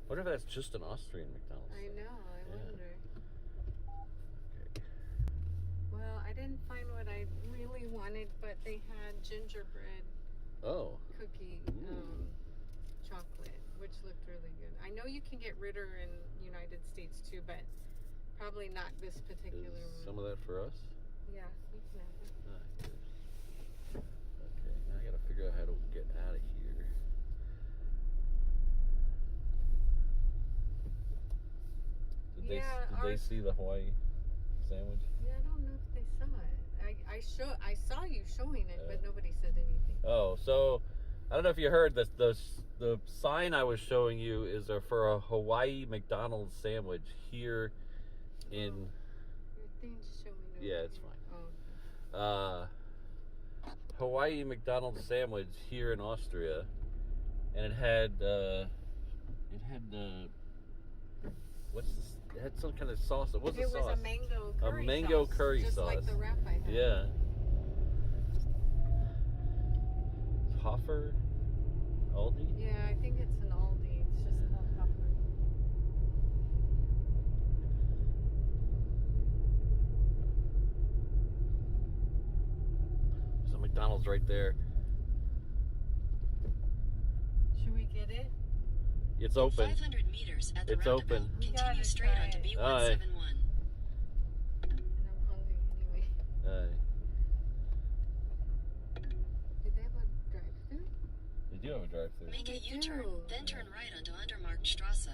Speaker 1: I wonder if that's just an Austrian McDonald's.
Speaker 2: I know, I wonder.
Speaker 1: Okay.
Speaker 2: Well, I didn't find what I really wanted, but they had gingerbread
Speaker 1: Oh.
Speaker 2: cookie chocolate, which looked really good. I know you can get Ritter in United States too, but probably not this particular
Speaker 1: Is
Speaker 2: one.
Speaker 1: some of that for us?
Speaker 2: Yeah, you can have it.
Speaker 1: Okay, now I gotta figure out how to get out of here. Did they see the Hawaii sandwich?
Speaker 2: Yeah, I don't know if they saw it. I saw you showing it, but nobody said anything.
Speaker 1: Oh, so I don't know if you heard this. The sign I was showing you is for a Hawaii McDonald's sandwich here in.
Speaker 2: Your thing's showing over
Speaker 1: Yeah, it's
Speaker 2: here.
Speaker 1: fine.
Speaker 2: Oh, okay.
Speaker 1: Hawaii McDonald's sandwich here in Austria, and it had it had some kind of sauce. What's the sauce?
Speaker 2: It was a mango curry
Speaker 1: A mango
Speaker 2: sauce,
Speaker 1: curry
Speaker 2: just
Speaker 1: sauce.
Speaker 2: like the wrap I had.
Speaker 1: Yeah. Hoffer? Aldi?
Speaker 2: Yeah, I think it's an Aldi. It's just called Hopper.
Speaker 1: McDonald's right there.
Speaker 2: Should we get it?
Speaker 1: It's open.
Speaker 3: 500 meters at the
Speaker 1: It's
Speaker 3: roundabout.
Speaker 1: open.
Speaker 2: We
Speaker 3: Continue
Speaker 2: gotta
Speaker 3: straight
Speaker 2: try
Speaker 3: onto
Speaker 2: it.
Speaker 3: B171.
Speaker 2: And I'm hungry anyway. Do they have a drive-thru?
Speaker 1: They do have a drive-thru.
Speaker 3: Make
Speaker 2: They
Speaker 3: a U-turn,
Speaker 2: do.
Speaker 3: then turn right onto Untermarkt Straße.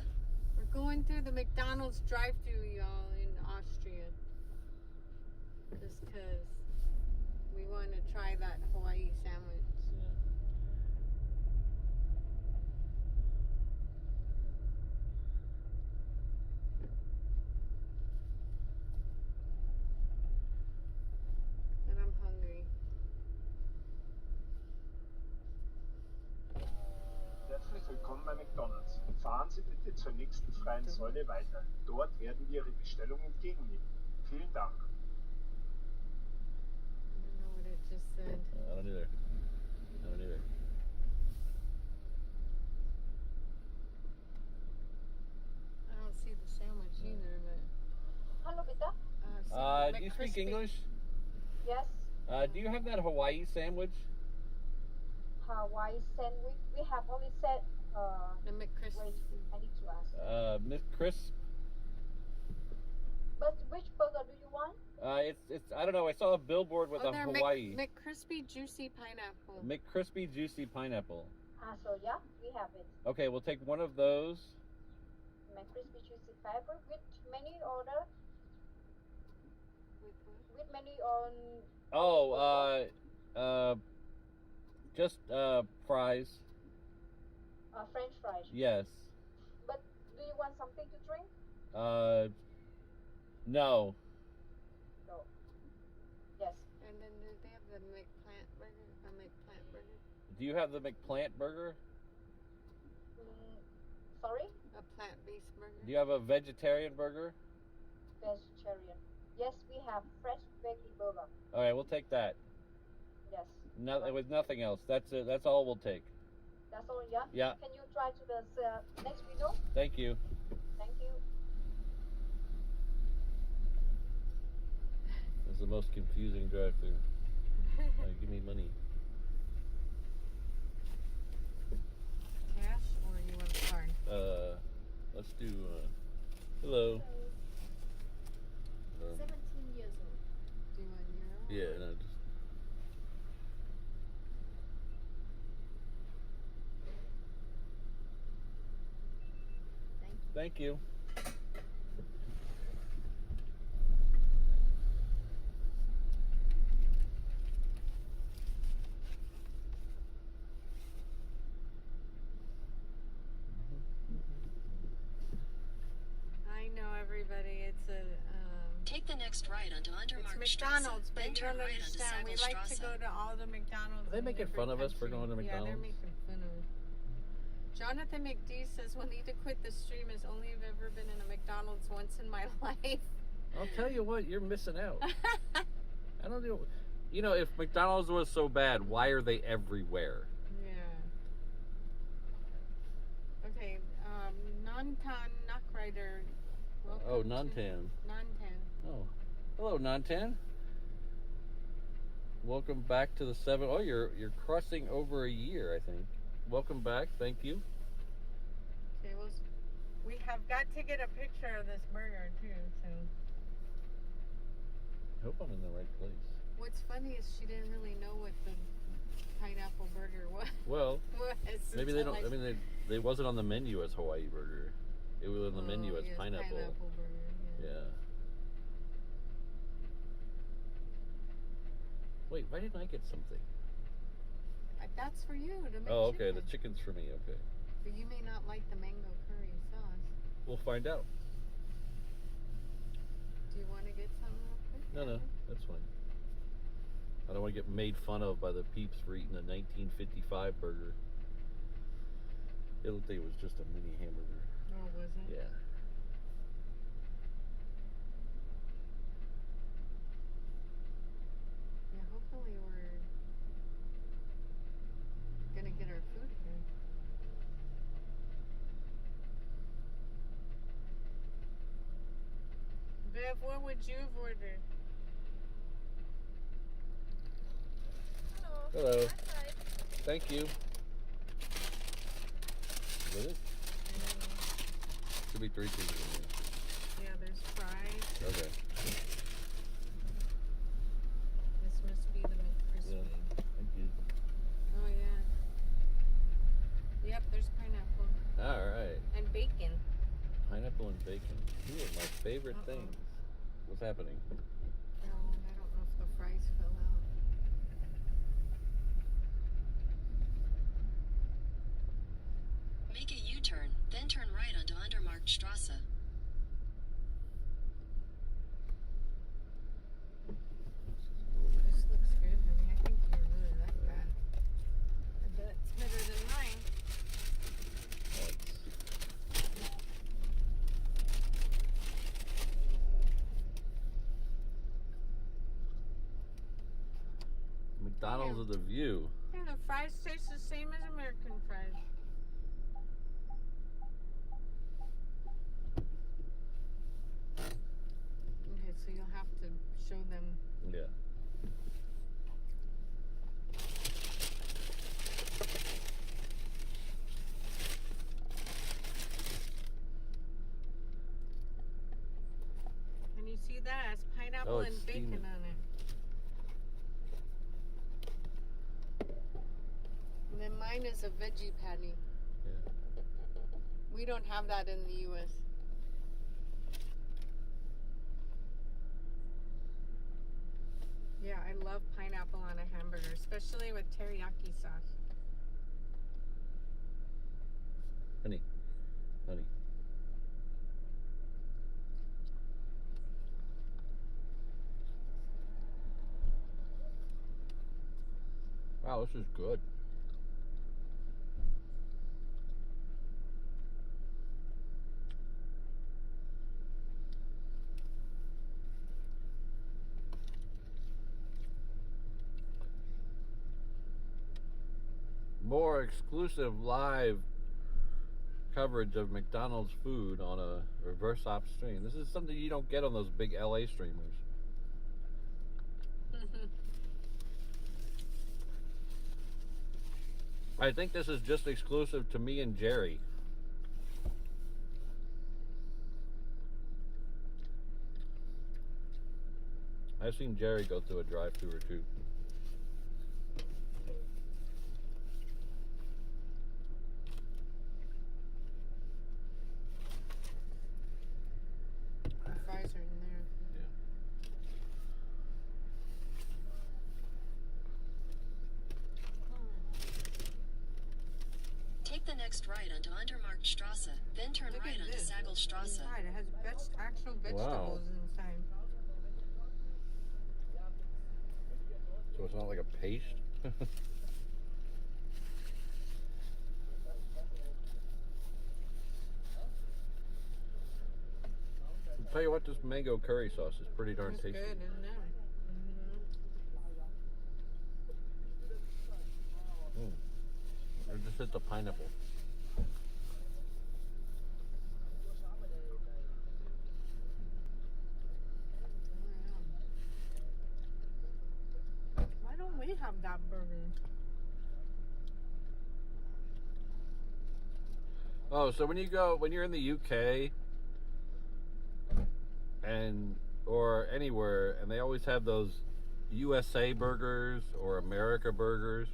Speaker 2: We're going through the McDonald's drive-thru, y'all, in Austria. Just because we want to try that Hawaii sandwich. And I'm hungry.
Speaker 4: Herzlich willkommen bei McDonald's. Fahren Sie bitte zur nächsten freien Säule weiter. Dort werden wir Ihre Bestellung entgegennehmen. Vielen Dank.
Speaker 2: I don't know what it just said.
Speaker 1: I don't either.
Speaker 2: I don't see the sandwich either, but.
Speaker 5: Hello, bitte.
Speaker 1: Do you speak
Speaker 2: McCrispy.
Speaker 1: English?
Speaker 5: Yes,
Speaker 1: Do you have that Hawaii sandwich?
Speaker 5: Hawaii sandwich. We have only set.
Speaker 2: The McCrispy.
Speaker 5: Wait, I need to ask.
Speaker 1: Miss Crisp.
Speaker 5: But which burger do you want?
Speaker 1: It's I don't know. I saw a billboard with a
Speaker 2: they're
Speaker 1: Hawaii.
Speaker 2: McCrispy Juicy Pineapple.
Speaker 1: McCrispy Juicy Pineapple.
Speaker 5: So yeah, we have it.
Speaker 1: Okay, we'll take one of those.
Speaker 5: McCrispy juicy pepper with menu order. With menu on.
Speaker 1: Just fries.
Speaker 5: French fries.
Speaker 1: Yes.
Speaker 5: But do you want something to drink?
Speaker 1: No.
Speaker 5: No. Yes.
Speaker 2: And then do they have the McPlant burger? A McPlant burger?
Speaker 1: Do you have the McPlant burger?
Speaker 5: Sorry?
Speaker 2: A plant-based burger?
Speaker 1: Do you have a vegetarian burger?
Speaker 5: Vegetarian. Yes, we have fresh veggie burger.
Speaker 1: All right, we'll take that.
Speaker 5: Yes.
Speaker 1: With nothing else. That's it. That's all we'll take.
Speaker 5: That's all, yeah?
Speaker 1: Yeah.
Speaker 5: Can you try to the next window?
Speaker 1: Thank you.
Speaker 5: Thank you.
Speaker 1: This is the most confusing drive-thru. Give me money.
Speaker 2: Cash or you want a card?
Speaker 1: Let's do. Hello.
Speaker 5: 17 years old.
Speaker 2: Do you want euro?
Speaker 1: Yeah, no, just. Thank you.
Speaker 2: I know everybody. It's a.
Speaker 3: Take the next right onto
Speaker 2: It's
Speaker 3: Untermarkt
Speaker 2: McDonald's,
Speaker 3: Straße,
Speaker 2: but
Speaker 3: then
Speaker 2: you
Speaker 3: turn
Speaker 2: don't
Speaker 3: right onto
Speaker 2: understand. We like to
Speaker 3: Sagelstraße.
Speaker 2: go to all the McDonald's.
Speaker 1: Are they
Speaker 2: in
Speaker 1: making
Speaker 2: different
Speaker 1: fun of us for
Speaker 2: countries.
Speaker 1: going to
Speaker 2: Yeah, they're
Speaker 1: McDonald's?
Speaker 2: making fun of us. Jonathan McD says, "We'll need to quit the stream as only I've ever been in a McDonald's once in my life."
Speaker 1: I'll tell you what, you're missing out. I don't know. You know, if McDonald's was so bad, why are they everywhere?
Speaker 2: Yeah. Okay, Nantan Knockrider.
Speaker 1: Oh, Nantan.
Speaker 2: Nantan.
Speaker 1: Oh, hello, Nantan. Welcome back to the 7. Oh, you're crossing over a year, I think. Welcome back. Thank you.
Speaker 2: Okay, well, we have got to get a picture of this burger too. So
Speaker 1: I hope I'm in the right place.
Speaker 2: what's funny is she didn't really know what the pineapple burger was.
Speaker 1: Well, maybe they
Speaker 2: until
Speaker 1: don't. I mean, they wasn't on the menu as Hawaii burger. It was on the menu as
Speaker 2: yes,
Speaker 1: pineapple.
Speaker 2: burger.
Speaker 1: Yeah. Wait, why didn't I get something?
Speaker 2: That's for you to make.
Speaker 1: Oh, okay. The
Speaker 2: chicken.
Speaker 1: chicken's for me. Okay.
Speaker 2: But you may not like the mango curry sauce.
Speaker 1: We'll find out.
Speaker 2: Do you want to get something real quick?
Speaker 1: No, that's fine. I don't want to get made fun of by the peeps for eating a 1955 burger. It looked like it was just a mini hamburger.
Speaker 2: Oh, was it?
Speaker 1: Yeah.
Speaker 2: Yeah, hopefully we're gonna get our food here. Bev, what would you have ordered?
Speaker 5: Hello.
Speaker 1: Hello. Thank you. Is it? Should be 3 pieces in
Speaker 2: Yeah, there's fries.
Speaker 1: there. Okay.
Speaker 2: This must be the McCrispy.
Speaker 1: Yeah. Thank you.
Speaker 2: Oh yeah. Yep, there's pineapple
Speaker 1: All right.
Speaker 2: and bacon.
Speaker 1: Pineapple and bacon. Two of my favorite things. What's happening?
Speaker 2: Oh, and I don't know if the fries fell out.
Speaker 3: Make a U-turn, then turn right onto Undermarkt Strasse.
Speaker 2: This looks good, honey. I think you really like that. I bet it's better than mine.
Speaker 1: McDonald's of the View.
Speaker 2: Yeah, the fries taste the same as American fries. Okay, so you'll have to show them.
Speaker 1: Yeah.
Speaker 2: And you see that? It has pineapple
Speaker 1: Oh,
Speaker 2: and
Speaker 1: it's
Speaker 2: bacon
Speaker 1: steaming.
Speaker 2: on it. And then mine is a veggie patty.
Speaker 1: Yeah.
Speaker 2: We don't have that in the U.S. Yeah, I love pineapple on a hamburger, especially with teriyaki sauce.
Speaker 1: Honey. Honey. Wow, this is good. More exclusive live coverage of McDonald's food on a reverse op stream. This is something you don't get on those big LA streamers. I think this is just exclusive to me and Jerry. I've seen Jerry go through a drive-thru or two.
Speaker 2: The fries are in there.
Speaker 3: Take the next right onto Undermarkt Strasse, then turn
Speaker 2: Look
Speaker 3: right
Speaker 2: at
Speaker 3: onto
Speaker 2: this.
Speaker 3: Sagelstrasse.
Speaker 2: Inside, it has actual vegetables inside.
Speaker 1: So it's not like a paste? I'll tell you what, this mango curry sauce is pretty darn
Speaker 2: It's
Speaker 1: tasty.
Speaker 2: good, isn't it?
Speaker 1: Or just hit the pineapple.
Speaker 2: Why don't we have that burger?
Speaker 1: Oh, so when you're in the UK and or anywhere, and they always have those USA burgers or America burgers.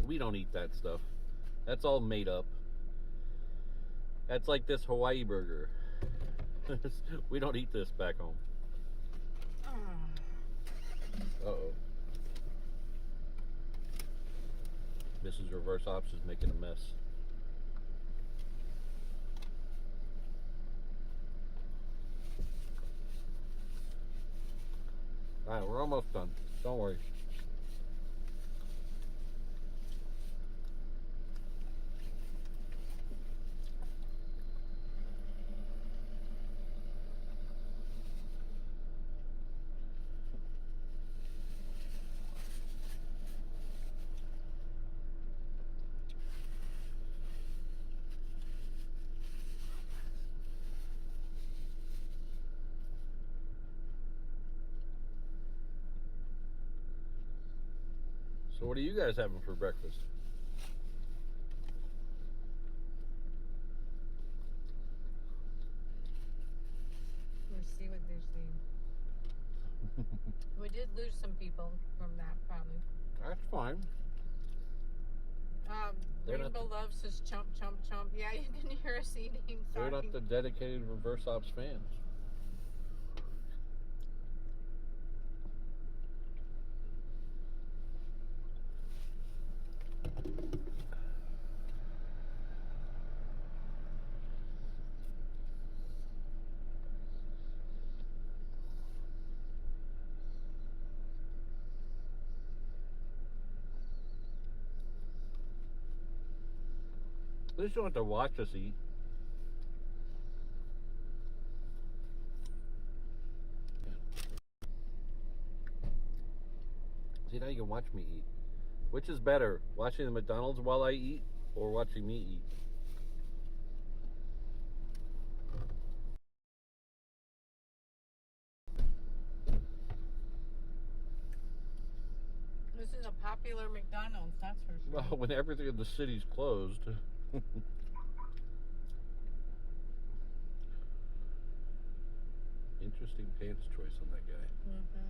Speaker 1: We don't eat that stuff. That's all made up. That's like this Hawaii burger. We don't eat this back home. Uh-oh. Mrs. Reverse Ops is making a mess. Alright, we're almost done. Don't worry. So what are you guys having for breakfast?
Speaker 2: Let's see what they're saying. We did lose some people from that, probably.
Speaker 1: That's fine. They're not
Speaker 2: Rainbow Love says chomp, chomp, chomp. Yeah, you can hear us eating.
Speaker 1: They're
Speaker 2: Sorry.
Speaker 1: not the dedicated reverse ops fans. At least you don't have to watch us eat. See, now you can watch me eat. Which is better, watching the McDonald's while I eat or watching me eat?
Speaker 2: This is a popular McDonald's, that's for sure.
Speaker 1: Well, when everything in the city's closed. Interesting pants choice on that guy.
Speaker 2: Mm-hmm.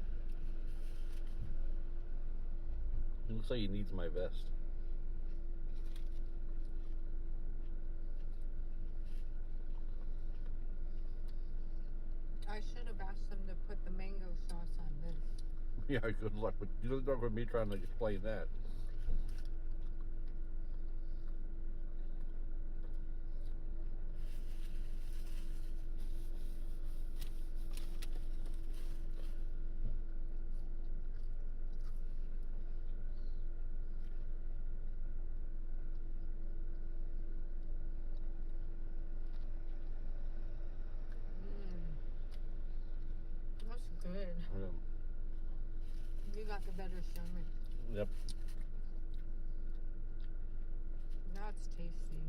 Speaker 1: It looks like he needs my vest.
Speaker 2: I should have asked them to put the mango sauce on this.
Speaker 1: Yeah, good luck with me trying to explain that.
Speaker 2: That's good.
Speaker 1: Yeah.
Speaker 2: You got the better stomach.
Speaker 1: Yep.
Speaker 2: That's tasty.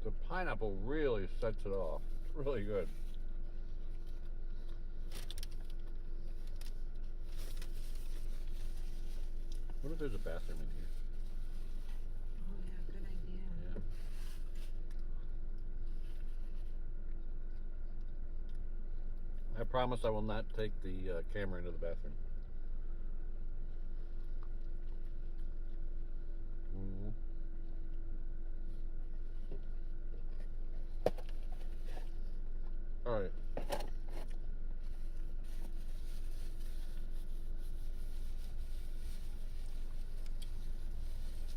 Speaker 1: The pineapple really sets it off. It's really good. I wonder if there's a bathroom in here.
Speaker 2: Oh yeah, good idea.
Speaker 1: Yeah. I promise I will not take the camera into the bathroom. All right.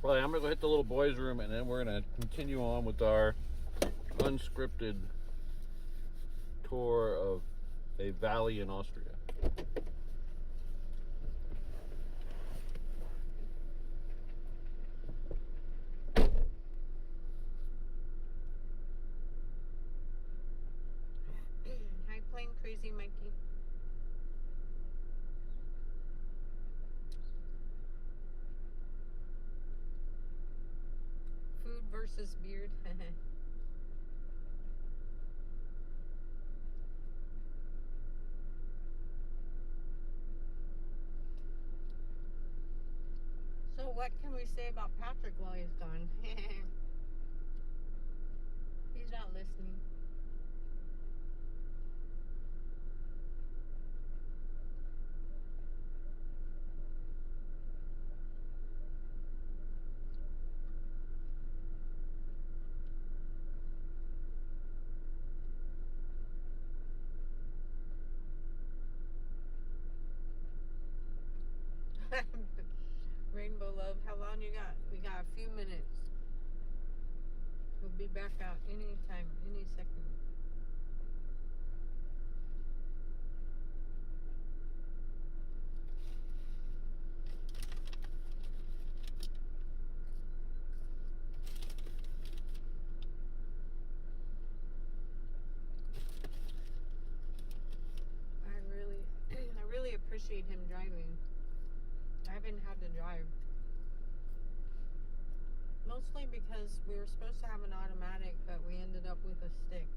Speaker 1: Well, I'm gonna go hit the little boys' room, and then we're gonna continue on with our unscripted tour of a valley in Austria.
Speaker 2: Hi, Plane Crazy Mikey. Food versus beard. So what can we say about Patrick while he's gone? He's not listening. Rainbow Love, how long you got? We got a few minutes. We'll be back out anytime, any second. I really appreciate him driving. I haven't had to drive. mostly because we were supposed to have an automatic, but we ended up with a stick.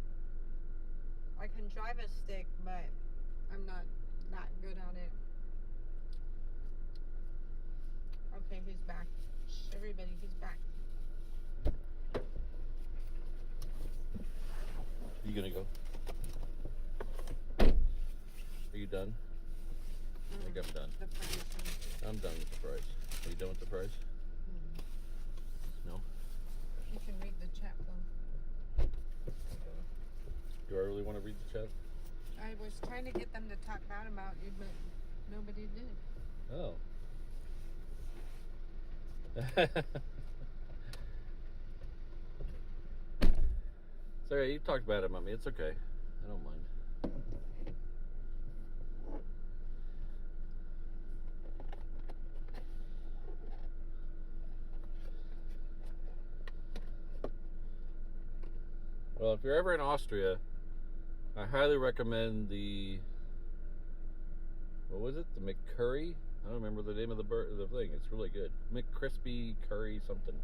Speaker 2: I can drive a stick, but I'm not that good at it. Okay, he's back. Shh, everybody, he's back.
Speaker 1: You gonna go? Are you done? I think I'm done.
Speaker 2: The price.
Speaker 1: I'm done with the price. Are you done with the price? No?
Speaker 2: You can read the chat though.
Speaker 1: Do I really want to read the chat?
Speaker 2: I was trying to get them to talk bad about you, but nobody did.
Speaker 1: Oh. Sorry, you talked bad about me. It's okay. I don't mind. Well, if you're ever in Austria, I highly recommend the, what was it? The McCurry? I don't remember the name of the thing. It's really good. McCrispy curry something.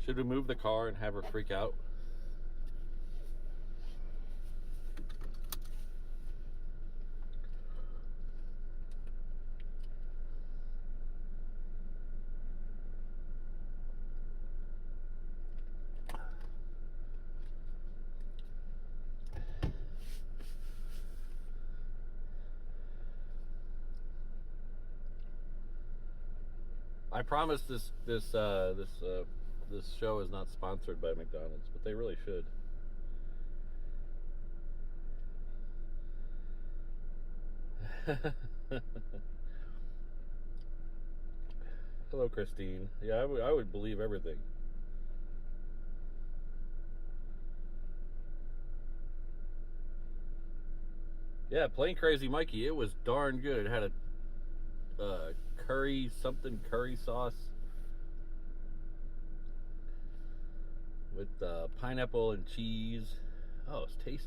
Speaker 1: Should we move the car and have her freak out? I promise this show is not sponsored by McDonald's, but they really should. Hello, Christine. Yeah, I would believe everything. Yeah, Plain Crazy Mikey, it was darn good. It had a curry sauce with pineapple and cheese. Oh, it's tasty.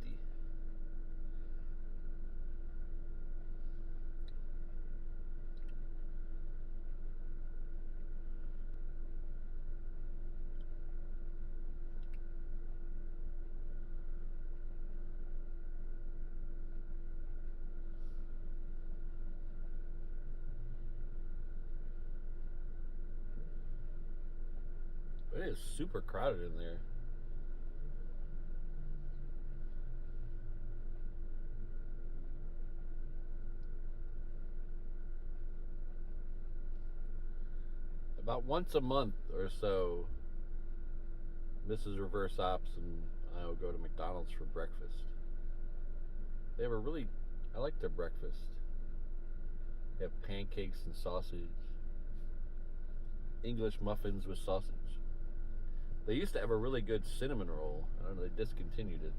Speaker 1: It is super crowded in there. About once a month or so, Mrs. Reverse Ops and I will go to McDonald's for breakfast. They have I like their breakfast. They have pancakes and sausage. English muffins with sausage. They used to have a really good cinnamon roll. I don't know, they discontinued it.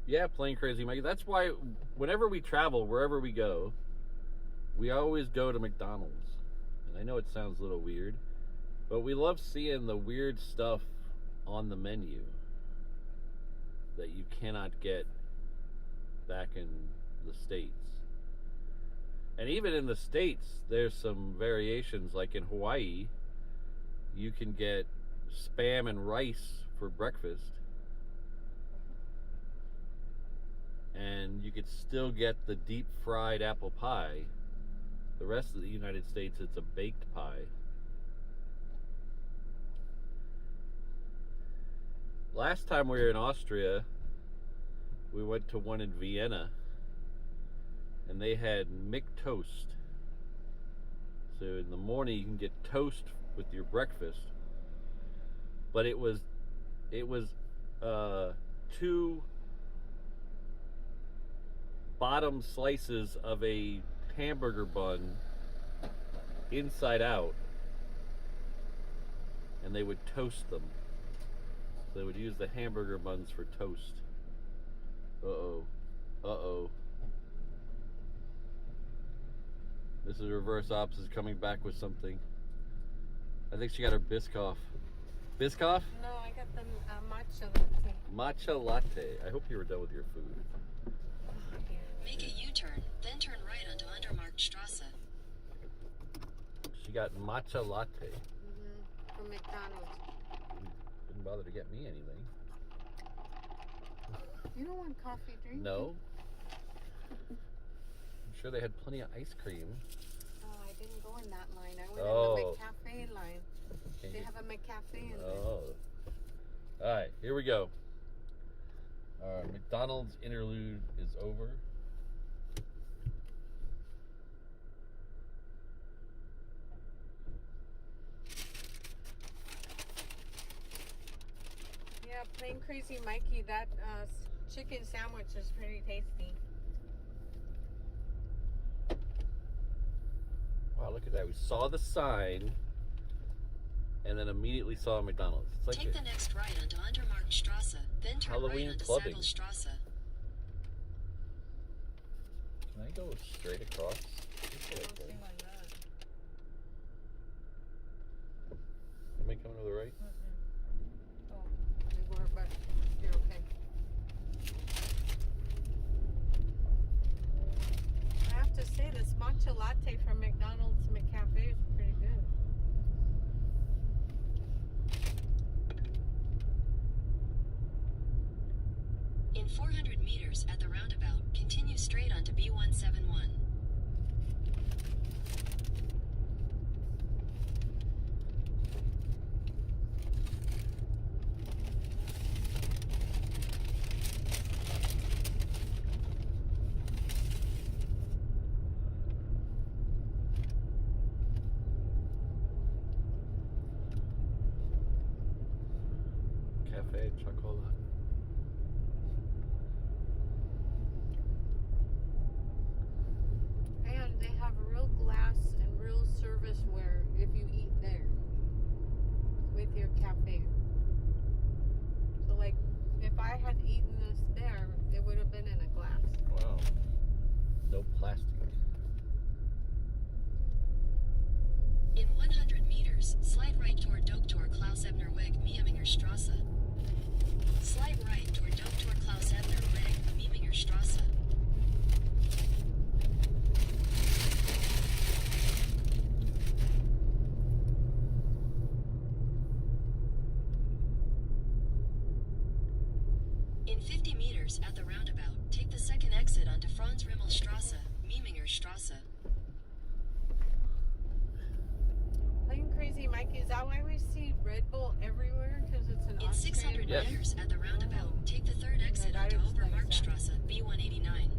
Speaker 1: Yeah, Plain Crazy Mikey. That's why whenever we travel, wherever we go, we always go to McDonald's. And I know it sounds a little weird, but we love seeing the weird stuff on the menu that you cannot get back in the States. And even in the States, there's some variations. Like in Hawaii, you can get spam and rice for breakfast, and you could still get the deep fried apple pie. The rest of the United States, it's a baked pie. Last time we were in Austria, we went to one in Vienna, and they had McToast. So in the morning you can get toast with your breakfast, but it was two bottom slices of a hamburger bun inside out, and they would toast them. So they would use the hamburger buns for toast. Uh-oh. Uh-oh. Mrs. Reverse Ops is coming back with something. I think she got her Biscoff. Biscoff?
Speaker 2: No, I got the matcha latte.
Speaker 1: Matcha latte. I hope you were done with your food.
Speaker 3: Make a U-turn, then turn right onto Undermarkt Strasse.
Speaker 1: She got matcha latte.
Speaker 2: From McDonald's.
Speaker 1: Didn't bother to get me anything.
Speaker 2: You don't want coffee drink?
Speaker 1: No. I'm sure they had plenty of ice cream.
Speaker 2: Oh, I didn't go in that line. I went in the McCafe line. They have a McCafe in there.
Speaker 1: Oh. Alright, here we go. Our McDonald's interlude is over.
Speaker 2: Yeah, plain crazy Mikey, that chicken sandwich is pretty tasty.
Speaker 1: Wow, look at that. We saw the sign and then immediately saw McDonald's. It's like
Speaker 3: Take the next right onto Undermarkt Strasse, then turn
Speaker 1: Halloween
Speaker 3: right onto
Speaker 1: clubbing.
Speaker 3: Saddlestrasse.
Speaker 1: Can I go straight across?
Speaker 2: I don't see why not.
Speaker 1: Am I coming to the right?
Speaker 2: Oh, they were, but you're okay. I have to say, this matcha latte from McDonald's McCafe is pretty good.
Speaker 3: In 400 meters at the roundabout, continue straight onto B171.
Speaker 1: Cafe Chocolat.
Speaker 2: And they have real glass and real serviceware if you eat there with your cafe. So like, if I had eaten this there, it would have been in a glass.
Speaker 1: Wow. No plastic.
Speaker 3: In 100 meters, slide right toward Doktor Klaus Ebner Weg, Mieminger Strasse. Slide right toward Doktor Klaus Ebner Weg, Mieminger Strasse. In 50 meters at the roundabout, take the second exit onto Franz Rimmel Strasse, Mieminger Strasse.
Speaker 2: Plain crazy Mikey, is that why we see Red Bull everywhere? Because it's an
Speaker 3: In 600
Speaker 1: Yes.
Speaker 3: meters at the roundabout, take the third exit
Speaker 2: Yeah, that
Speaker 3: onto
Speaker 2: is like
Speaker 3: Obermarktstrasse, B189.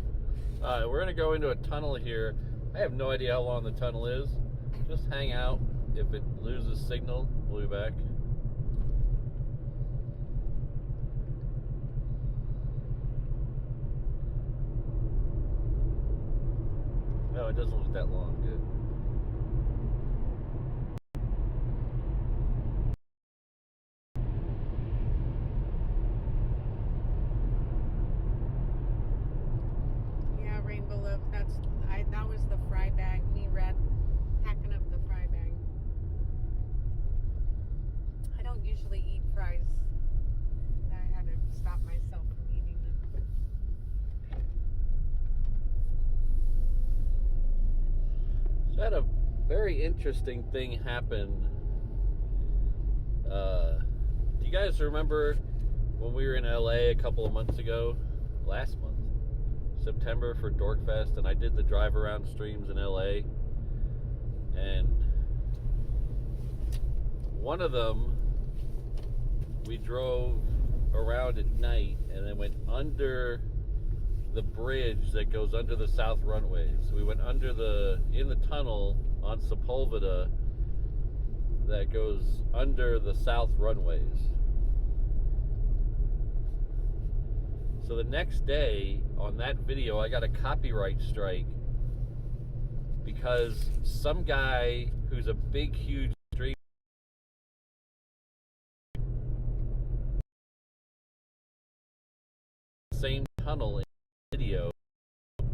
Speaker 1: We're going to go into a tunnel here. I have no idea how long the tunnel is. Just hang out. If it loses signal, we'll be back. No, it doesn't look that long. Good.
Speaker 2: Yeah, Rainbow Love. That was the fry bag. Me red packing up the fry bag.
Speaker 1: So I had a very interesting thing happen. Do you guys remember when we were in LA a couple of months ago? Last month, September, for Dorkfest, and I did the drive around streams in LA. And one of them, we drove around at night and then went under the bridge that goes under the south runways. So we went in the tunnel on Sepulveda that goes under the south runways. So the next day on that video, I got a copyright strike because some guy who's a big, huge streamer, same tunnel in the video,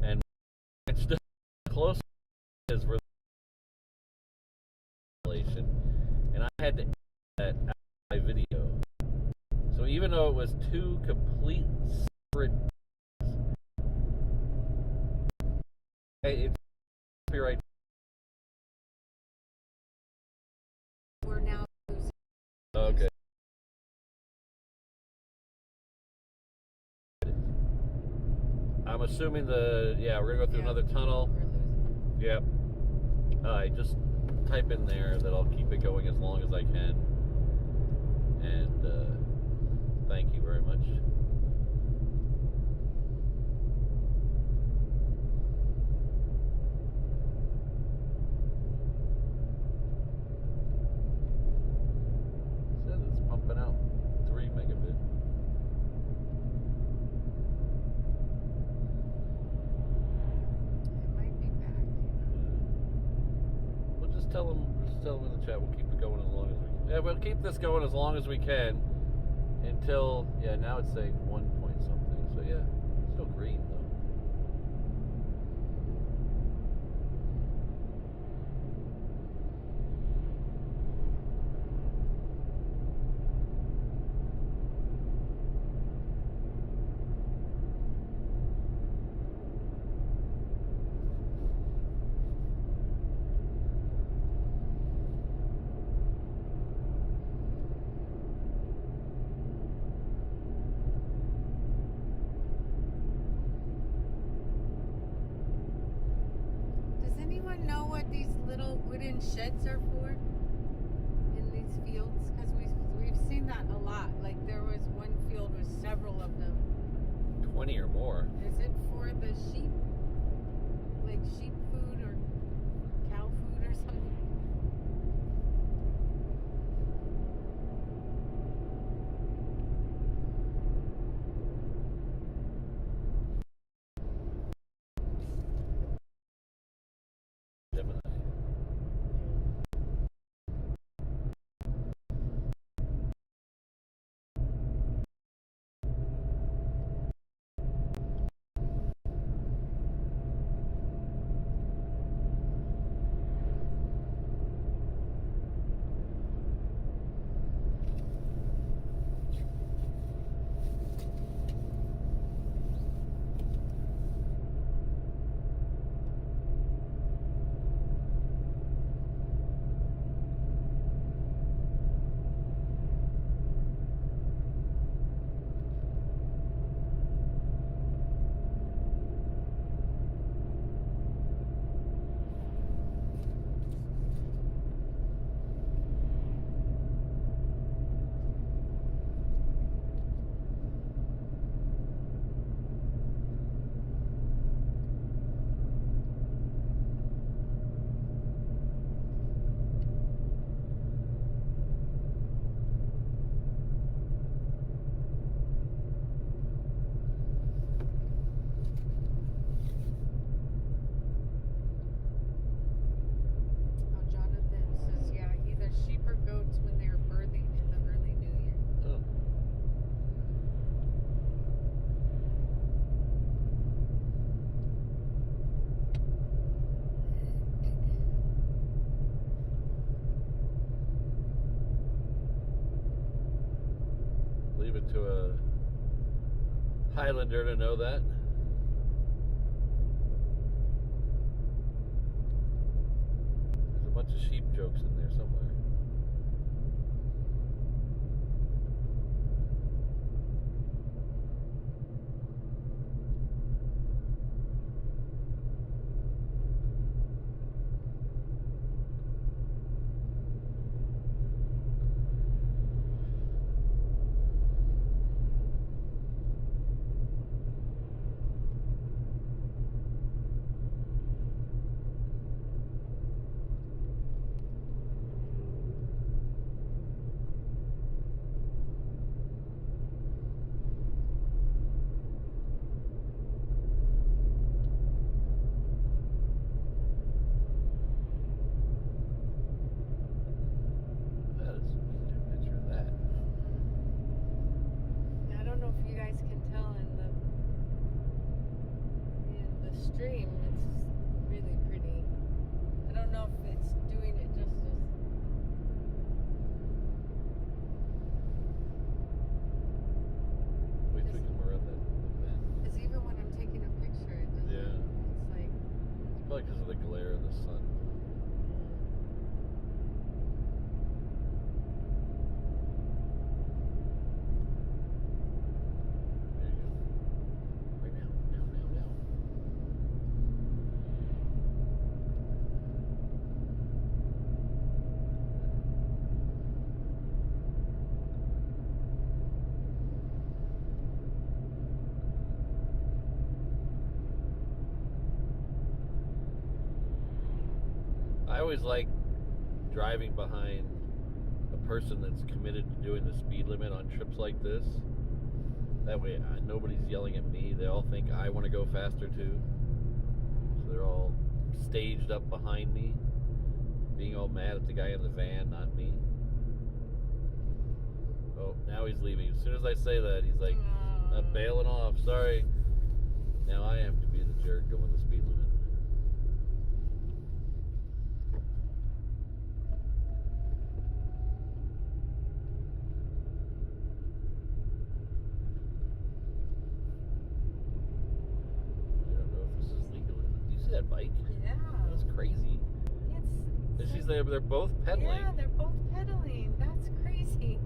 Speaker 1: and it's just close as for and I had to edit that out of my video. So even though it was two complete separate, it's copyright.
Speaker 2: We're now losing.
Speaker 1: Okay. I'm assuming we're gonna go through another tunnel.
Speaker 2: We're losing.
Speaker 1: Yep. I just type in there that I'll keep it going as long as I can. And thank you very much. It says it's pumping out 3 megabit.
Speaker 2: It might be back.
Speaker 1: We'll just tell them in the chat we'll keep it going as long as we can. Yeah, we'll keep this going as long as we can until, now it's saying 1 point something. So yeah, it's still green though.
Speaker 2: Does anyone know what these little wooden sheds are for in these fields? Because we've seen that a lot. Like there was one field with several of them.
Speaker 1: 20 or more.
Speaker 2: Is it for the sheep? Like sheep food or cow food or something?
Speaker 1: Gemini.
Speaker 2: Oh, Jonathan says, yeah, either sheep or goats when they're birthing in the early new year.
Speaker 1: Oh. Leave it to a Highlander to know that. bunch of sheep jokes in there somewhere. That is a picture of that.
Speaker 2: I don't know if you guys can tell in the stream. It's really pretty. I don't know if it's doing it justice.
Speaker 1: Wait till we come around that bend.
Speaker 2: Because even when I'm taking a picture, it doesn't.
Speaker 1: Yeah.
Speaker 2: It's like.
Speaker 1: It's probably because of the glare of the sun. There you go. Right now. I always like driving behind a person that's committed to doing the speed limit on trips like this. That way, nobody's yelling at me. They all think I want to go faster too. So they're all staged up behind me, being all mad at the guy in the van, not me. Oh, now he's leaving. As soon as I say that, he's like, I'm bailing off. Sorry. Now I have to be the jerk going the speed limit. I don't know if this is legal. Do you see that bike?
Speaker 2: Yeah.
Speaker 1: That's crazy.
Speaker 2: It's.
Speaker 1: She's there. They're both pedaling.
Speaker 2: Yeah, they're both pedaling. That's crazy.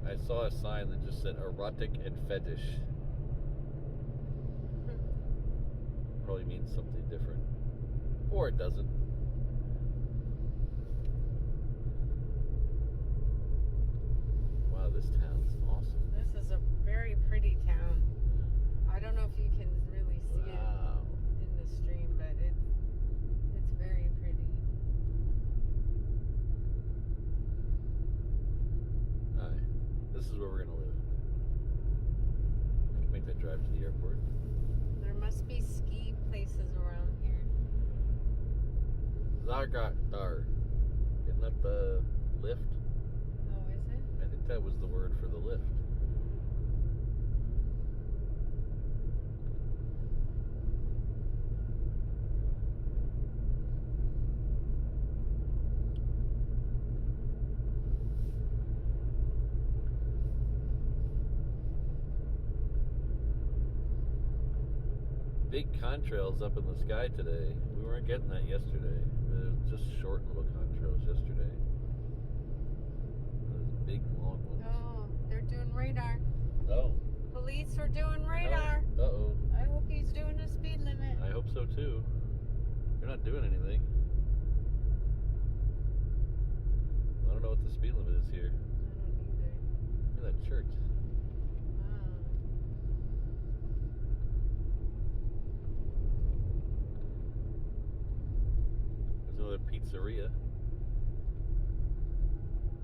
Speaker 1: I saw a sign that just said erotic and fetish. Probably means something different. Or it doesn't. Wow, this town's awesome.
Speaker 2: This is a very pretty town. I don't know if you can really see
Speaker 1: Wow.
Speaker 2: it in the stream, but it's very pretty.
Speaker 1: Hi. This is where we're gonna live. I can make that drive to the airport.
Speaker 2: There must be ski places around here.
Speaker 1: Zargatar. Isn't that the lift?
Speaker 2: Oh, is it?
Speaker 1: I think that was the word for the lift. Big contrails up in the sky today. We weren't getting that yesterday. It was just short little contrails yesterday. Those big long ones.
Speaker 2: Oh, they're doing radar.
Speaker 1: Oh.
Speaker 2: Police are doing radar.
Speaker 1: Uh-oh.
Speaker 2: I hope he's doing a speed limit.
Speaker 1: I hope so too. They're not doing anything. I don't know what the speed limit is here.
Speaker 2: I don't either.
Speaker 1: Look at that church.
Speaker 2: Wow.
Speaker 1: There's another pizzeria.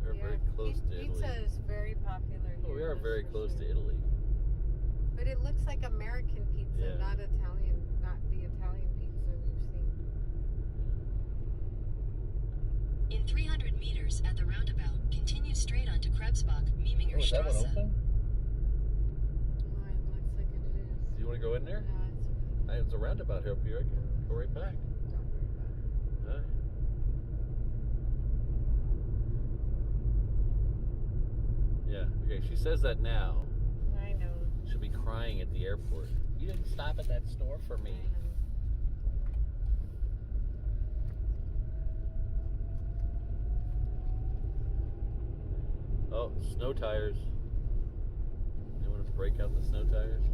Speaker 1: We're
Speaker 2: Yeah,
Speaker 1: very close to Italy.
Speaker 2: Pizza is very popular here.
Speaker 1: Oh, we are
Speaker 2: that's
Speaker 1: very
Speaker 2: for
Speaker 1: close
Speaker 2: sure.
Speaker 1: to Italy.
Speaker 2: But it looks like American pizza,
Speaker 1: Yeah.
Speaker 2: not Italian, not the Italian pizza we've seen.
Speaker 3: In 300 meters at the roundabout, continue straight onto Krebsbach, Mieminger
Speaker 1: Oh, is that one
Speaker 3: Strasse.
Speaker 1: open?
Speaker 2: Oh, it looks like it is.
Speaker 1: Do you want to go in there?
Speaker 2: No, it's okay.
Speaker 1: It's a roundabout here up here. I can go right back.
Speaker 2: Don't worry about it.
Speaker 1: Alright. Yeah, okay, she says that now.
Speaker 2: I know.
Speaker 1: She'll be crying at the airport. You didn't stop at that store for me. Oh, snow tires. You want to break out the snow tires?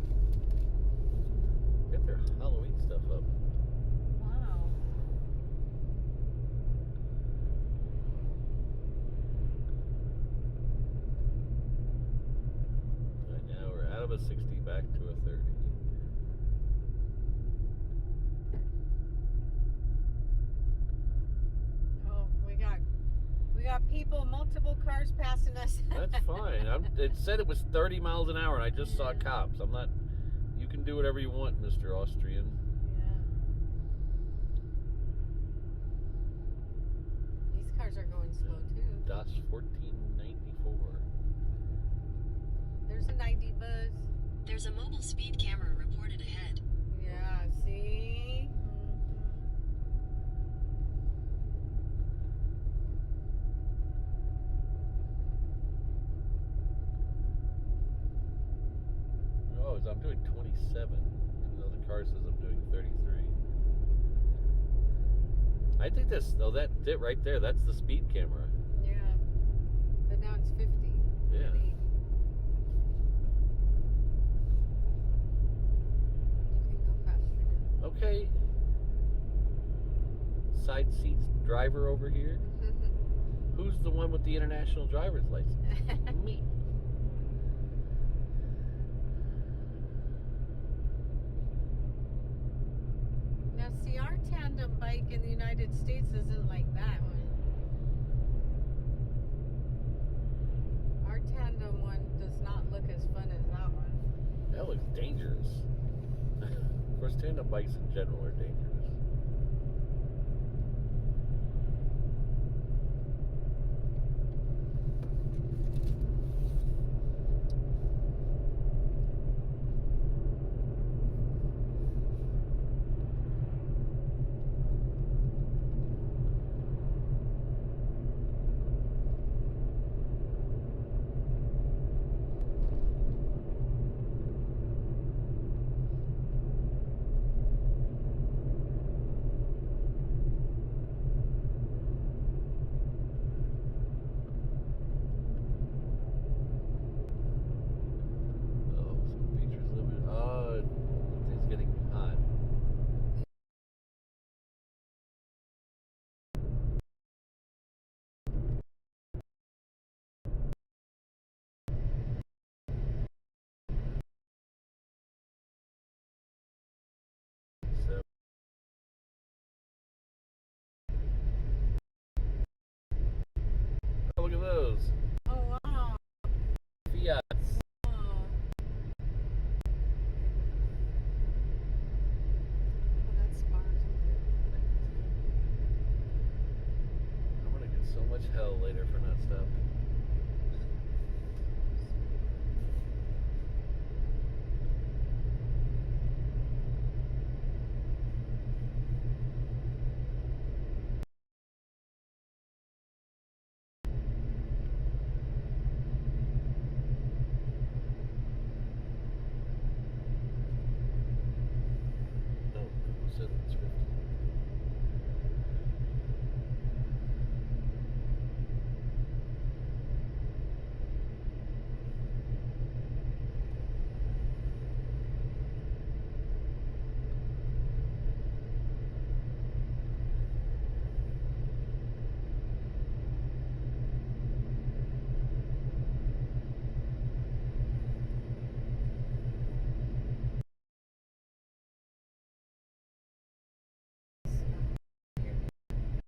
Speaker 1: Get their Halloween stuff up.
Speaker 2: Wow.
Speaker 1: Right now we're out of a 60 back to a 30.
Speaker 2: Oh, we got people, multiple cars passing us.
Speaker 1: That's fine. It said it was 30 miles an hour and I just saw cops. I'm not. You can do whatever you want, Mr. Austrian.
Speaker 2: Yeah. These cars are going slow too.
Speaker 1: Das 1494.
Speaker 2: There's a 90 buzz.
Speaker 3: There's a mobile speed camera reported ahead.
Speaker 2: Yeah, see?
Speaker 1: Oh, I'm doing 27. Even though the car says I'm doing 33. I think this, oh, that it right there, that's the speed camera.
Speaker 2: Yeah. But now it's 50.
Speaker 1: Yeah.
Speaker 2: not 80. You can go faster now.
Speaker 1: Okay. Side seats driver over here. Who's the one with the international driver's license? Me.
Speaker 2: Now, see, our tandem bike in the United States isn't like that one. Our tandem one does not look as fun as that one.
Speaker 1: That looks dangerous. Of course, tandem bikes in general are dangerous. Oh, some features limited. Oh, it's getting hot. So, oh, look at those.
Speaker 2: Oh, wow.
Speaker 1: Fiats.
Speaker 2: Oh. That's smart.
Speaker 1: I'm gonna get so much hell later for not stopping. No, Google said it's 50.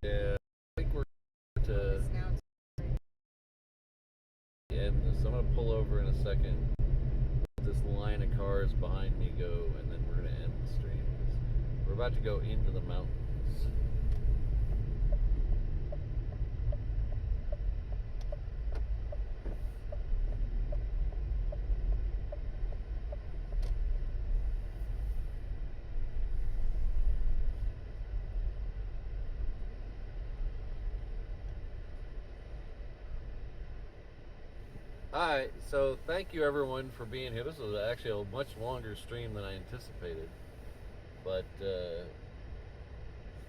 Speaker 1: Yeah, I think we're to
Speaker 2: It's now
Speaker 1: the end. So I'm gonna pull over in a second. Let this line of cars behind me go, and then we're gonna end the stream. We're about to go into the mountains. Alright, so thank you everyone for being here. This was actually a much longer stream than I anticipated. But it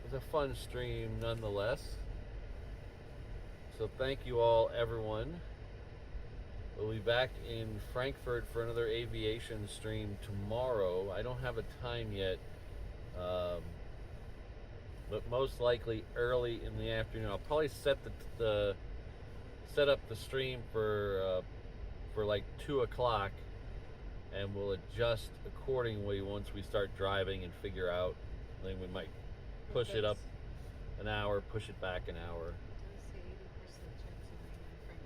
Speaker 1: was a fun stream nonetheless. So thank you all, everyone. We'll be back in Frankfurt for another aviation stream tomorrow. I don't have a time yet, but most likely early in the afternoon. I'll probably set set up the stream for like 2 o'clock, and we'll adjust accordingly once we start driving and figure out. Then we might push it up an hour, push it back an hour.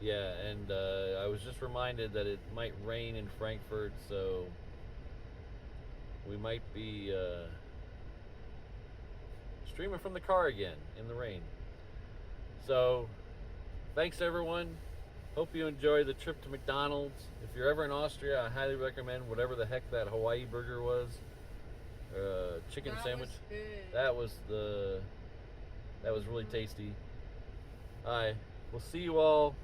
Speaker 1: Yeah, and I was just reminded that it might rain in Frankfurt, so we might be streaming from the car again in the rain. So, thanks everyone. Hope you enjoy the trip to McDonald's. If you're ever in Austria, I highly recommend whatever the heck that Hawaii burger was. Chicken sandwich.
Speaker 2: Was good.
Speaker 1: That was really tasty. Alright, we'll see you all